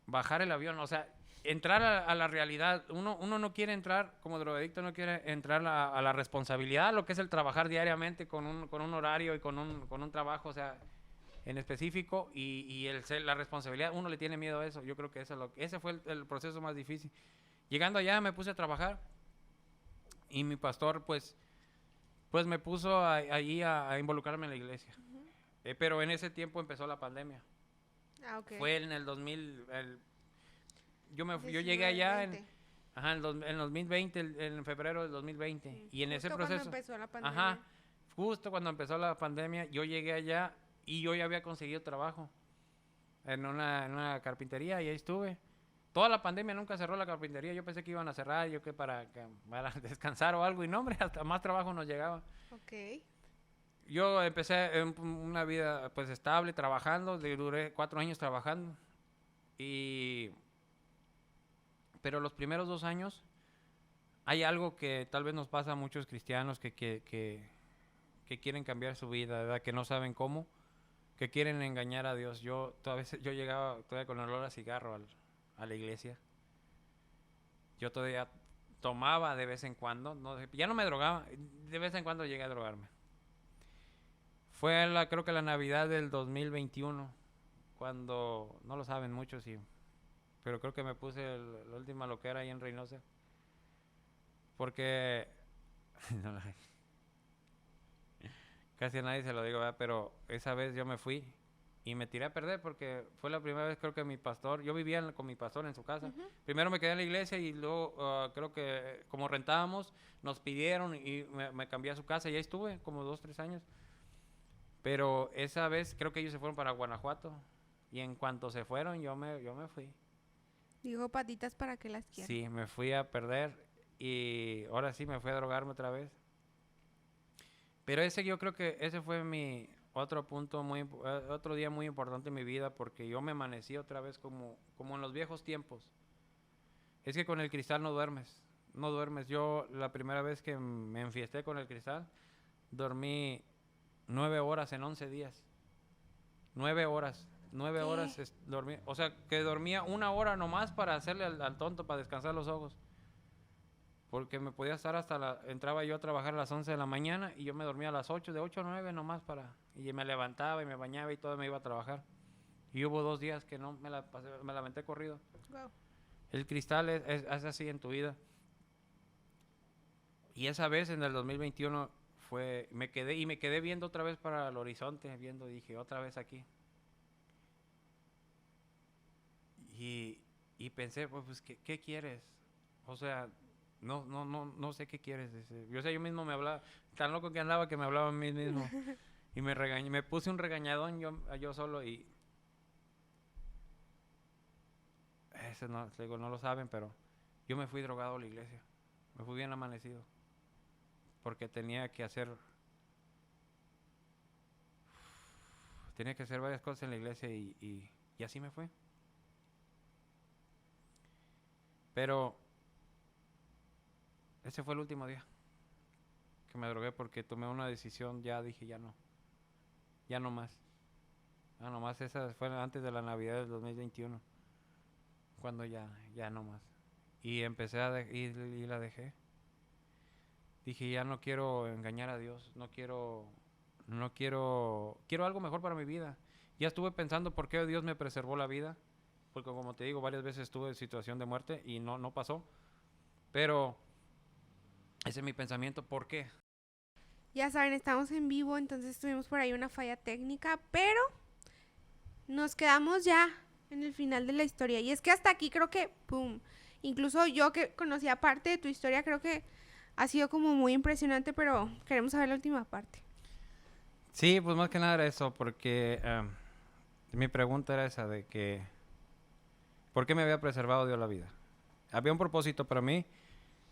bajar el avión, o sea, entrar a la realidad. Uno no quiere entrar, como drogadicto, no quiere entrar a la responsabilidad, lo que es el trabajar diariamente con un horario y con un trabajo, o sea, en específico, y la responsabilidad, uno le tiene miedo a eso. Yo creo que ese fue el proceso más difícil. Llegando allá me puse a trabajar y mi pastor, pues me puso allí a involucrarme en la iglesia. Pero en ese tiempo empezó la pandemia. Ah, ok. Fue en el 2000, yo llegué 19, allá 20. en 2020, en febrero del 2020. Y en ese Justo cuando proceso, empezó la pandemia. ajá, justo cuando empezó la pandemia, yo llegué allá y yo ya había conseguido trabajo en una carpintería y ahí estuve. Toda la pandemia nunca cerró la carpintería. Yo pensé que iban a cerrar, yo que para descansar o algo. Y no, hombre, hasta más trabajo nos llegaba. Ok. Yo empecé una vida pues estable, trabajando. Duré 4 años trabajando. Pero los primeros 2 años hay algo que tal vez nos pasa a muchos cristianos que quieren cambiar su vida, ¿verdad? Que no saben cómo, que quieren engañar a Dios. Yo llegaba todavía con olor a cigarro a la iglesia. Yo todavía tomaba de vez en cuando, ya no me drogaba, de vez en cuando llegué a drogarme. Creo que la Navidad del 2021, cuando, no lo saben muchos, pero creo que me puse la última loquera ahí en Reynosa. Porque no, casi a nadie se lo digo, ¿verdad? Pero esa vez yo me fui y me tiré a perder porque fue la primera vez creo que yo vivía con mi pastor en su casa. Primero me quedé en la iglesia y luego creo que como rentábamos nos pidieron y me cambié a su casa y ahí estuve como 2, 3 años. Pero esa vez creo que ellos se fueron para Guanajuato y en cuanto se fueron yo me fui. Digo patitas para que las quieran. Sí, me fui a perder y ahora sí me fui a drogarme otra vez. Pero yo creo que ese fue mi otro día muy importante en mi vida porque yo me amanecí otra vez como en los viejos tiempos. Es que con el cristal no duermes. Yo la primera vez que me enfiesté con el cristal, dormí 9 horas en 11 días. 9 horas. 9 horas dormí. O sea, que dormía 1 hora nomás para hacerle al tonto, para descansar los ojos. Porque me podía estar entraba yo a trabajar a las 11 de la mañana y yo me dormía a las 8, de 8 a 9 nomás y me levantaba y me bañaba y todo, me iba a trabajar. Y hubo 2 días que no me la aventé corrido. Wow. El cristal es así en tu vida. Y esa vez en el 2021 me quedé viendo otra vez para el horizonte, dije, otra vez aquí. Y pensé, pues, ¿qué quieres? O sea, no sé qué quieres. Yo mismo me hablaba, tan loco que andaba que me hablaba a mí mismo. Y me puse un regañadón yo solo y... no lo saben, pero yo me fui drogado a la iglesia. Me fui bien amanecido. Porque tenía que hacer varias cosas en la iglesia y así me fue. Pero ese fue el último día que me drogué porque tomé una decisión, ya dije ya no más. Esa fue antes de la Navidad del 2021, cuando ya no más. Y empecé y la dejé. Dije ya no quiero engañar a Dios, quiero algo mejor para mi vida. ya estuve pensando por qué Dios me preservó la vida, porque como te digo, varias veces estuve en situación de muerte y no pasó. Pero ese es mi pensamiento, ¿por qué? Ya saben, estamos en vivo, entonces tuvimos por ahí una falla técnica, pero nos quedamos ya en el final de la historia. Y es que hasta aquí creo que, ¡pum! Incluso yo que conocía parte de tu historia, creo que ha sido como muy impresionante, pero queremos saber la última parte. Sí, pues más que nada era eso, porque mi pregunta era esa de que, ¿por qué me había preservado Dios la vida? Había un propósito para mí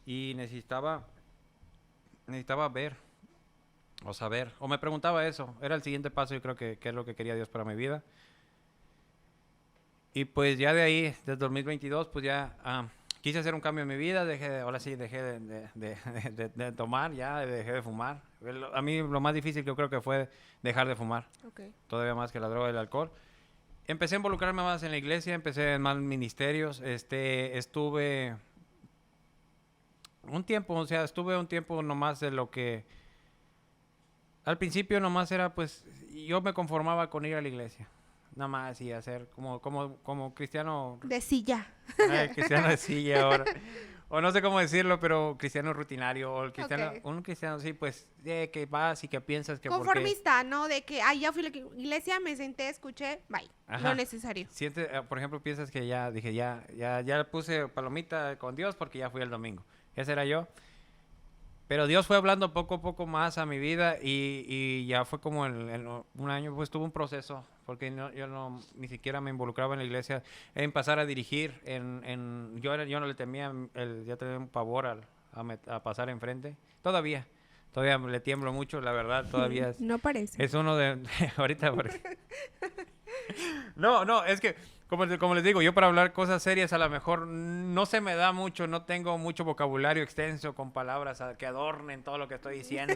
y necesitaba ver o saber, o me preguntaba eso, era el siguiente paso, yo creo que es lo que quería Dios para mi vida. Y pues ya de ahí, desde 2022, pues ya quise hacer un cambio en mi vida, ahora sí dejé de tomar, ya dejé de fumar. A mí lo más difícil que yo creo que fue dejar de fumar, Okay. todavía más que la droga y el alcohol. Empecé a involucrarme más en la iglesia, empecé en más ministerios, estuve un tiempo, o sea, estuve un tiempo nomás de lo que... Al principio nomás era, pues, yo me conformaba con ir a la iglesia, nada más, y hacer como cristiano, De silla. cristiano de silla ahora, o no sé cómo decirlo, pero cristiano rutinario, o el cristiano, Ok. un cristiano, sí, pues, que vas y que piensas que porque... Conformista, ¿no? De que, ay, ya fui a la iglesia, me senté, escuché, bye. Lo Ajá. necesario. Siente, por ejemplo, piensas que ya dije, ya puse palomita con Dios porque ya fui el domingo. Ese era yo. Pero Dios fue hablando poco a poco más a mi vida y ya fue como en un año, pues tuve un proceso, porque yo ni siquiera me involucraba en la iglesia, en pasar a dirigir, yo no le temía, ya tenía un pavor a pasar enfrente. Todavía le tiemblo mucho, la verdad, todavía No parece. es uno de, ahorita, no, es que, como les digo, yo para hablar cosas serias a lo mejor no se me da mucho, no tengo mucho vocabulario extenso con palabras que adornen todo lo que estoy diciendo.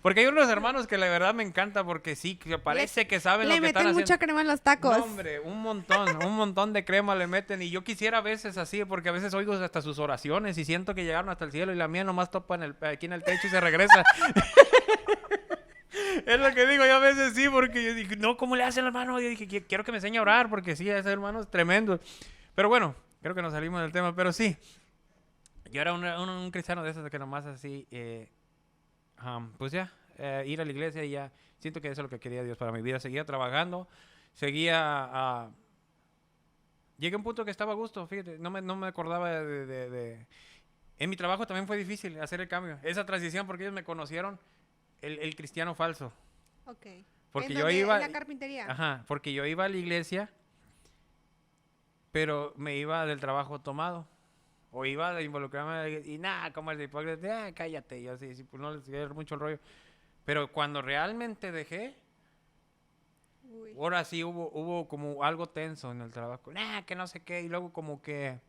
Porque hay unos hermanos que la verdad me encanta porque sí, que parece que saben lo Le que están meten haciendo. mucha crema en los tacos. No, hombre, un montón de crema le meten y yo quisiera a veces así, porque a veces oigo hasta sus oraciones y siento que llegaron hasta el cielo y la mía nomás topa aquí en el techo y se regresa. Es lo que digo, yo a veces sí, porque yo dije, no, ¿cómo le hace el hermano? Yo dije, quiero que me enseñe a orar, porque sí, ese hermano es tremendo. Pero bueno, creo que nos salimos del tema, pero sí. Yo era un cristiano de esos que nomás así, pues ya, ir a la iglesia y ya, siento que eso es lo que quería Dios para mi vida. Seguía trabajando, seguía... Llegué a un punto que estaba a gusto, fíjate, no me acordaba En mi trabajo también fue difícil hacer el cambio, esa transición, porque ellos me conocieron el cristiano falso. Ok. Porque ¿En yo dónde? iba... En la carpintería. Ajá, porque yo iba a la iglesia, pero me iba del trabajo tomado. O iba a involucrarme y nada, como el de hipócrita, cállate. Yo sí, pues no les quiero mucho el rollo. Pero cuando realmente dejé, Uy. ahora sí hubo como algo tenso en el trabajo. Que no sé qué. Y luego como que...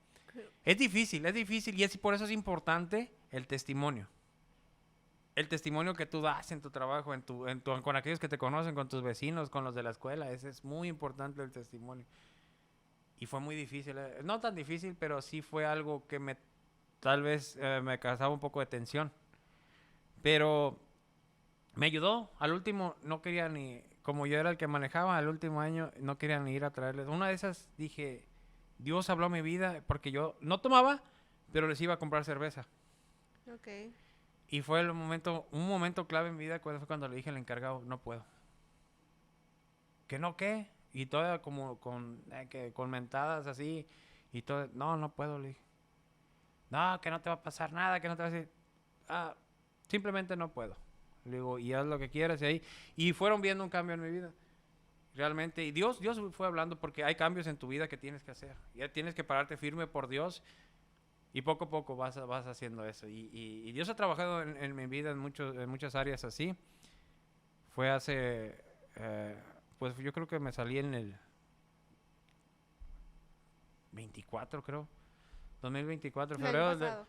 Es difícil. Y por eso es importante el testimonio. El testimonio que tú das en tu trabajo, con aquellos que te conocen, con tus vecinos, con los de la escuela. Ese es muy importante el testimonio. Y fue muy difícil. No tan difícil, pero sí fue algo que tal vez me causaba un poco de tensión. Pero me ayudó. Al último no quería ni... Como yo era el que manejaba, al último año no quería ni ir a traerles. Una de esas dije, Dios habló a mi vida porque yo no tomaba, pero les iba a comprar cerveza. Ok. Y fue un momento clave en mi vida fue cuando le dije al encargado, no puedo. ¿Que no qué? Y toda como con mentadas así. Y todo, no puedo, le dije. No, que no te va a pasar nada, que no te va a decir. Simplemente no puedo. Le digo, y haz lo que quieras y ahí. Y fueron viendo un cambio en mi vida. Realmente. Y Dios fue hablando porque hay cambios en tu vida que tienes que hacer. Ya tienes que pararte firme por Dios. Y poco a poco vas haciendo eso. Y Dios ha trabajado en mi vida en muchas áreas así. Fue hace... pues yo creo que me salí en el 24, creo. 2024, febrero.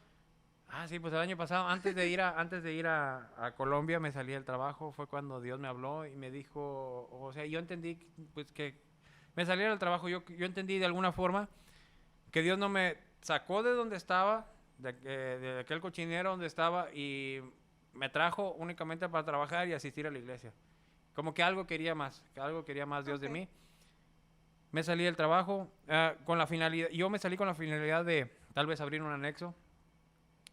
Sí, pues el año pasado, antes de ir a Colombia, me salí del trabajo. Fue cuando Dios me habló y me dijo, o sea, yo entendí pues que me saliera del trabajo. Yo entendí de alguna forma que Dios no me sacó de donde estaba, de aquel cochinero donde estaba, y me trajo únicamente para trabajar y asistir a la iglesia. Como que algo quería más Dios de mí. me salí del trabajo con la finalidad, yo me salí con la finalidad de tal vez abrir un anexo,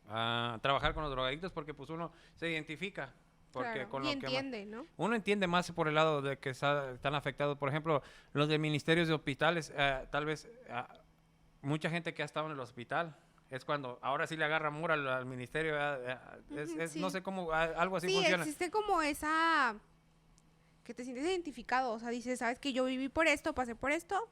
trabajar con los drogadictos, porque pues uno se identifica. Porque Claro, con y lo que entiende, ¿no? uno entiende más por el lado de que están afectados. Por ejemplo, los de ministerios de hospitales, tal vez mucha gente que ha estado en el hospital, es cuando ahora sí le agarra amor al ministerio, no Sí. sé cómo, algo así Sí, funciona. existe como esa que te sientes identificado, o sea, dices, sabes que yo viví por esto, pasé por esto,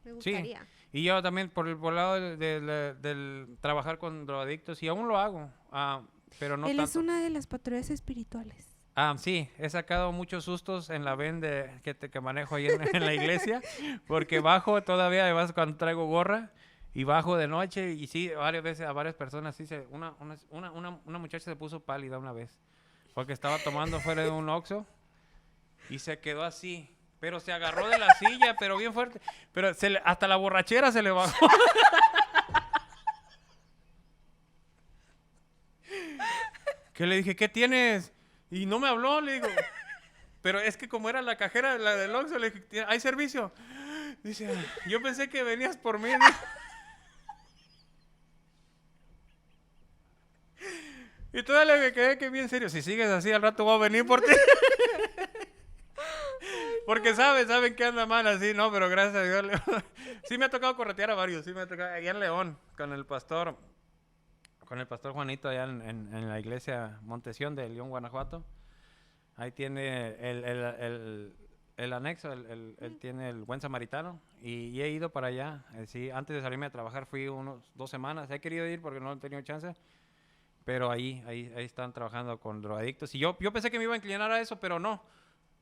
me Sí, gustaría. y yo también por el lado del trabajar con drogadictos, y aún lo hago, pero no Él es tanto. una de las patrullas espirituales. Sí, he sacado muchos sustos en la ven que manejo ahí en la iglesia, porque bajo todavía, además cuando traigo gorra, y bajo de noche, y sí, varias veces a varias personas, sí, una muchacha se puso pálida una vez, porque estaba tomando fuera de un Oxxo, y se quedó así, pero se agarró de la silla, pero bien fuerte, pero hasta la borrachera se le bajó. Que le dije, ¿qué tienes? Y no me habló, le digo. Pero es que como era la cajera, la del Oxxo, le dije, ¿hay servicio? Dice, yo pensé que venías por mí. Y todavía me quedé que bien serio. Si sigues así, al rato voy a venir por ti. Porque saben que anda mal así, ¿no? Pero gracias a Dios. Sí me ha tocado corretear a varios. Sí me ha tocado allá en León, con el pastor Juanito, allá en la iglesia Montesión de León, Guanajuato. Ahí tiene el anexo, él tiene el Buen Samaritano, y he ido para allá. Sí, antes de salirme a trabajar fui unos 2 semanas. He querido ir porque no he tenido chance, pero ahí están trabajando con drogadictos. Y yo pensé que me iba a inclinar a eso, pero no.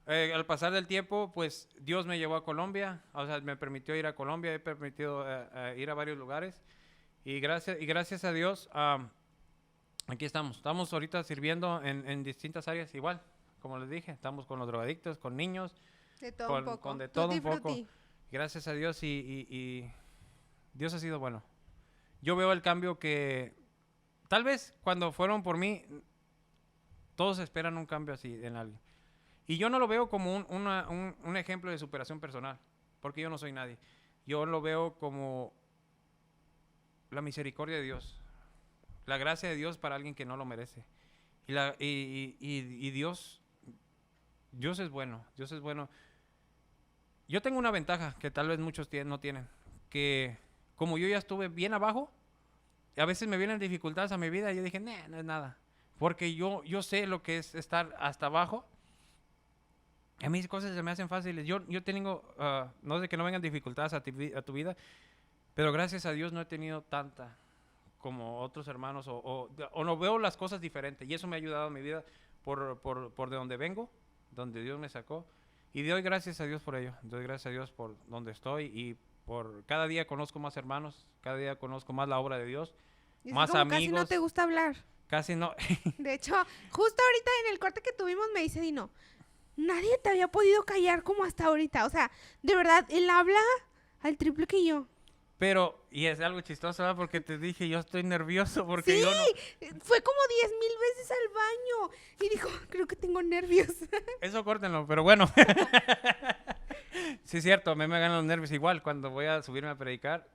Al pasar del tiempo, pues Dios me llevó a Colombia, o sea, me permitió ir a Colombia, he permitido ir a varios lugares. Y gracias a Dios, aquí estamos. Estamos ahorita sirviendo en distintas áreas igual. Como les dije, estamos con los drogadictos, con niños, De todo un poco. con de todo Tutti un poco. frutti. Gracias a Dios y Dios ha sido bueno. Yo veo el cambio que tal vez cuando fueron por mí, todos esperan un cambio así en alguien. Y yo no lo veo como un ejemplo de superación personal, porque yo no soy nadie. Yo lo veo como la misericordia de Dios, la gracia de Dios para alguien que no lo merece. Y Dios es bueno, Dios es bueno. Yo tengo una ventaja que tal vez muchos no tienen, que como yo ya estuve bien abajo, a veces me vienen dificultades a mi vida y yo dije, nah, no es nada, porque yo sé lo que es estar hasta abajo. A mí cosas se me hacen fáciles. Yo tengo, no sé que no vengan dificultades a tu vida, pero gracias a Dios no he tenido tanta como otros hermanos, o no veo las cosas diferentes, y eso me ha ayudado en mi vida por de donde vengo, donde Dios me sacó, y doy gracias a Dios por ello. Doy gracias a Dios por donde estoy, y por cada día conozco más hermanos, cada día conozco más la obra de Dios, Y es más como amigos. casi no te gusta hablar. Casi no. De hecho, justo ahorita en el corte que tuvimos me dice Dino, nadie te había podido callar como hasta ahorita. O sea, de verdad, él habla al triple que yo. Pero, y es algo chistoso, ¿verdad? Porque te dije, yo estoy nervioso porque Sí, yo no... fue como 10,000 veces al baño. Y dijo, creo que tengo nervios. Eso córtenlo, pero bueno. Sí, es cierto, a mí me ganan los nervios. Igual, cuando voy a subirme a predicar,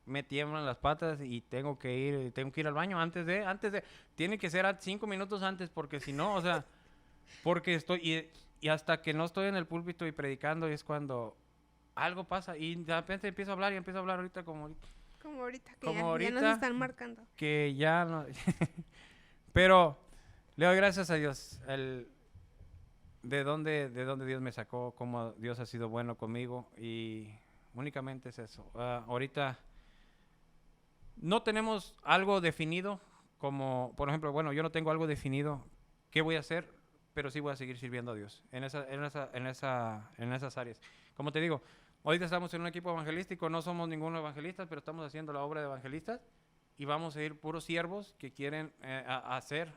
me tiemblan las patas y tengo que ir al baño antes de, tiene que ser 5 minutos antes, porque si no, o sea, porque y hasta que no estoy en el púlpito y predicando es cuando algo pasa y de repente empiezo a hablar ahorita como Como Como ya ahorita. nos están marcando. que ya no. Pero le doy gracias a Dios, de dónde Dios me sacó, cómo Dios ha sido bueno conmigo, y únicamente es eso. Ahorita no tenemos algo definido, como por ejemplo, bueno, yo no tengo algo definido qué voy a hacer, pero sí voy a seguir sirviendo a Dios en esas áreas. Como te digo, ahorita estamos en un equipo evangelístico, no somos ninguno evangelistas, pero estamos haciendo la obra de evangelistas y vamos a ir puros siervos que quieren hacer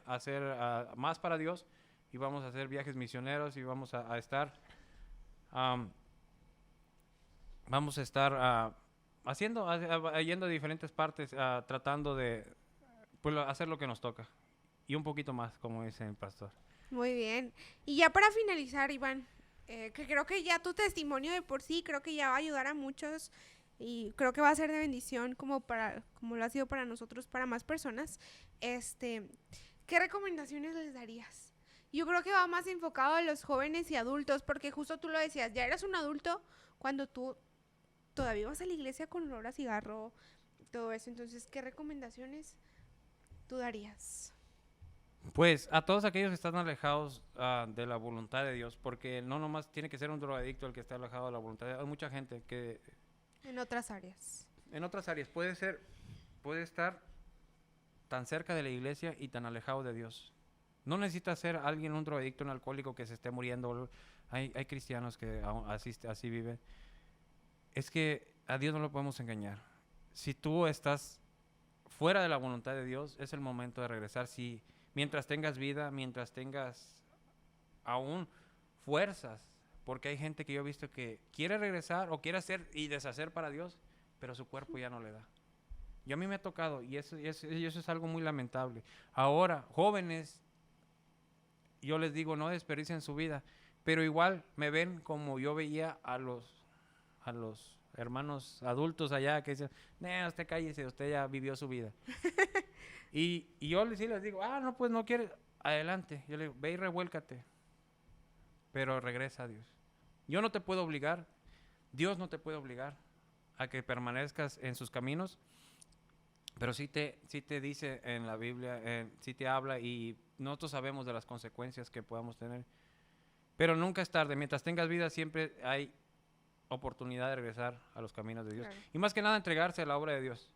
más para Dios, y vamos a hacer viajes misioneros y vamos a estar yendo a diferentes partes, tratando de hacer lo que nos toca y un poquito más, como dice el pastor. Muy bien. Y ya para finalizar, Iván, que creo que ya tu testimonio de por sí, creo que ya va a ayudar a muchos y creo que va a ser de bendición como lo ha sido para nosotros, para más personas. ¿Qué recomendaciones les darías? Yo creo que va más enfocado a los jóvenes y adultos, porque justo tú lo decías, ya eras un adulto cuando tú todavía vas a la iglesia con olor a cigarro, todo eso. Entonces, ¿qué recomendaciones tú darías? Pues a todos aquellos que están alejados de la voluntad de Dios, porque no nomás tiene que ser un drogadicto el que esté alejado de la voluntad de Dios. Hay mucha gente que En otras áreas. en otras áreas puede estar tan cerca de la iglesia y tan alejado de Dios. No necesita ser alguien un drogadicto, un alcohólico que se esté muriendo. Hay cristianos que así viven. Es que a Dios no lo podemos engañar. Si tú estás fuera de la voluntad de Dios, es el momento de regresar. Si mientras tengas vida, mientras tengas aún fuerzas, porque hay gente que yo he visto que quiere regresar o quiere hacer y deshacer para Dios, pero su cuerpo ya no le da. Y a mí me ha tocado y eso es algo muy lamentable. Ahora, jóvenes, yo les digo, no desperdicien su vida, pero igual me ven como yo veía a los hermanos adultos allá que dicen, no, usted cállese, usted ya vivió su vida. y yo sí les digo, no, pues no quiere, adelante. Yo le digo, ve y revuélcate, pero regresa a Dios. Yo no te puedo obligar, Dios no te puede obligar a que permanezcas en sus caminos, pero sí te dice en la Biblia, sí te habla y nosotros sabemos de las consecuencias que podamos tener. Pero nunca es tarde, mientras tengas vida siempre hay oportunidad de regresar a los caminos de Dios. Claro. Y más que nada entregarse a la obra de Dios.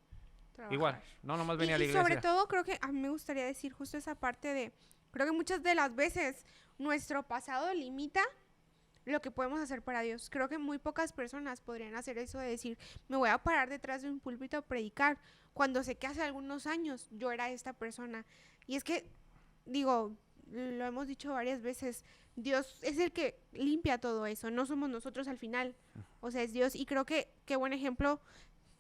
Trabajar. Igual, no nomás venir a la Y iglesia. sobre todo creo que a mí me gustaría decir justo esa parte de, creo que muchas de las veces nuestro pasado limita lo que podemos hacer para Dios. Creo que muy pocas personas podrían hacer eso de decir, me voy a parar detrás de un púlpito a predicar, cuando sé que hace algunos años yo era esta persona. Y es que, digo, lo hemos dicho varias veces, Dios es el que limpia todo eso, no somos nosotros al final. O sea, es Dios y creo que qué buen ejemplo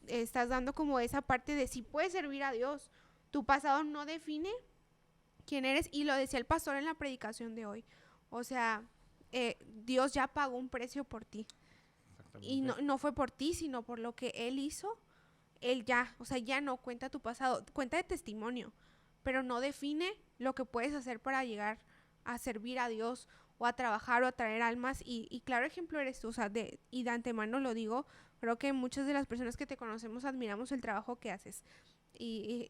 estás dando como esa parte de si puedes servir a Dios. Tu pasado no define quién eres y lo decía el pastor en la predicación de hoy. O sea, Dios ya pagó un precio por ti. Y no fue por ti, sino por lo que Él hizo. Él ya, o sea, ya no cuenta tu pasado, cuenta de testimonio, pero no define lo que puedes hacer para llegar a servir a Dios o a trabajar o a traer almas. Y claro ejemplo eres tú, o sea, y de antemano lo digo, creo que muchas de las personas que te conocemos admiramos el trabajo que haces. Y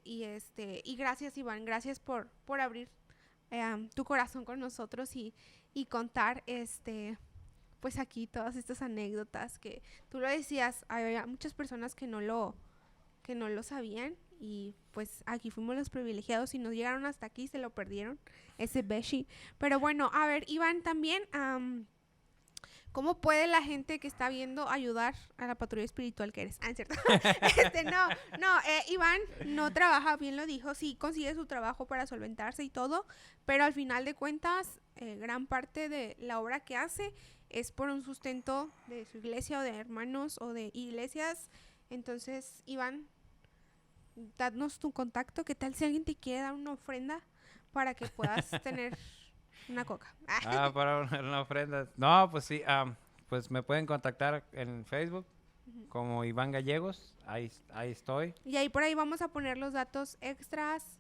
gracias, Iván, gracias por abrir tu corazón con nosotros y contar pues aquí todas estas anécdotas que tú lo decías, había muchas personas que no lo sabían y pues aquí fuimos los privilegiados y nos llegaron hasta aquí, se lo perdieron, ese Beshi. Pero bueno, a ver, Iván, también, ¿cómo puede la gente que está viendo ayudar a la patrulla espiritual que eres? Es cierto. Iván no trabaja, bien lo dijo, sí consigue su trabajo para solventarse y todo, pero al final de cuentas, gran parte de la obra que hace es por un sustento de su iglesia o de hermanos o de iglesias. Entonces, Iván, danos tu contacto. ¿Qué tal si alguien te quiere dar una ofrenda para que puedas tener una coca? Para una ofrenda. No, pues sí, pues me pueden contactar en Facebook como Iván Gallegos. Ahí estoy. Y ahí por ahí vamos a poner los datos extras.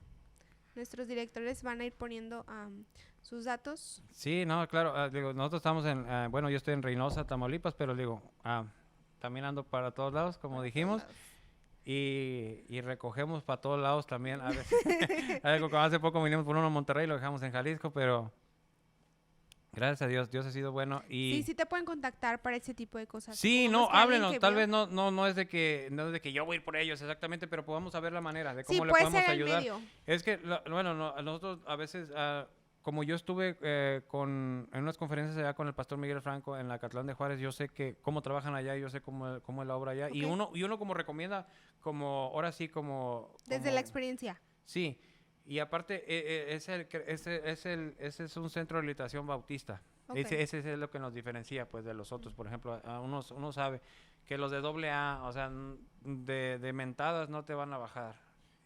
Nuestros directores van a ir poniendo sus datos. Sí, no, claro. Digo, nosotros estamos bueno, yo estoy en Reynosa, Tamaulipas, pero digo, también ando para todos lados, como dijimos. Y recogemos para todos lados también. A veces, hace poco vinimos por uno en Monterrey y lo dejamos en Jalisco, pero gracias a Dios, Dios ha sido bueno. Y sí te pueden contactar para ese tipo de cosas. sí, no, háblenos. Tal vez no es de que yo voy a ir por ellos exactamente, pero podamos saber la manera de cómo le podemos ayudar. Medio. Es que, nosotros a veces, como yo estuve en unas conferencias allá con el pastor Miguel Franco en la Catlán de Juárez, yo sé que cómo trabajan allá, yo sé cómo es la obra allá. Okay. Y uno como recomienda, ahora sí, desde la experiencia. Sí, y aparte, ese es un centro de rehabilitación bautista. Okay. Ese es lo que nos diferencia pues de los otros. Por ejemplo, uno sabe que los de AA, o sea, de mentadas no te van a bajar.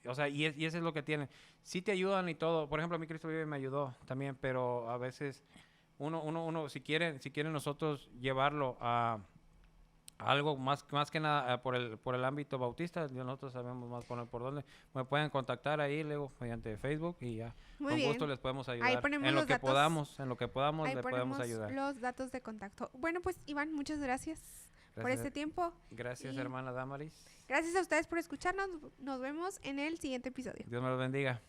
O sea, y eso es lo que tienen. Sí te ayudan y todo. Por ejemplo, a mí Cristo Vive me ayudó también, pero a veces si quieren nosotros llevarlo a algo más que nada por el ámbito bautista, nosotros sabemos más por dónde. Me pueden contactar ahí luego mediante Facebook y ya. Muy Con bien. gusto les podemos ayudar. Ahí ponemos En lo los que datos. podamos, le podemos Ponemos ayudar. los datos de contacto. Bueno, pues Iván, muchas gracias por Gracias. este tiempo. Gracias, Y hermana Damaris. gracias a ustedes por escucharnos. Nos vemos en el siguiente episodio. Dios me los bendiga.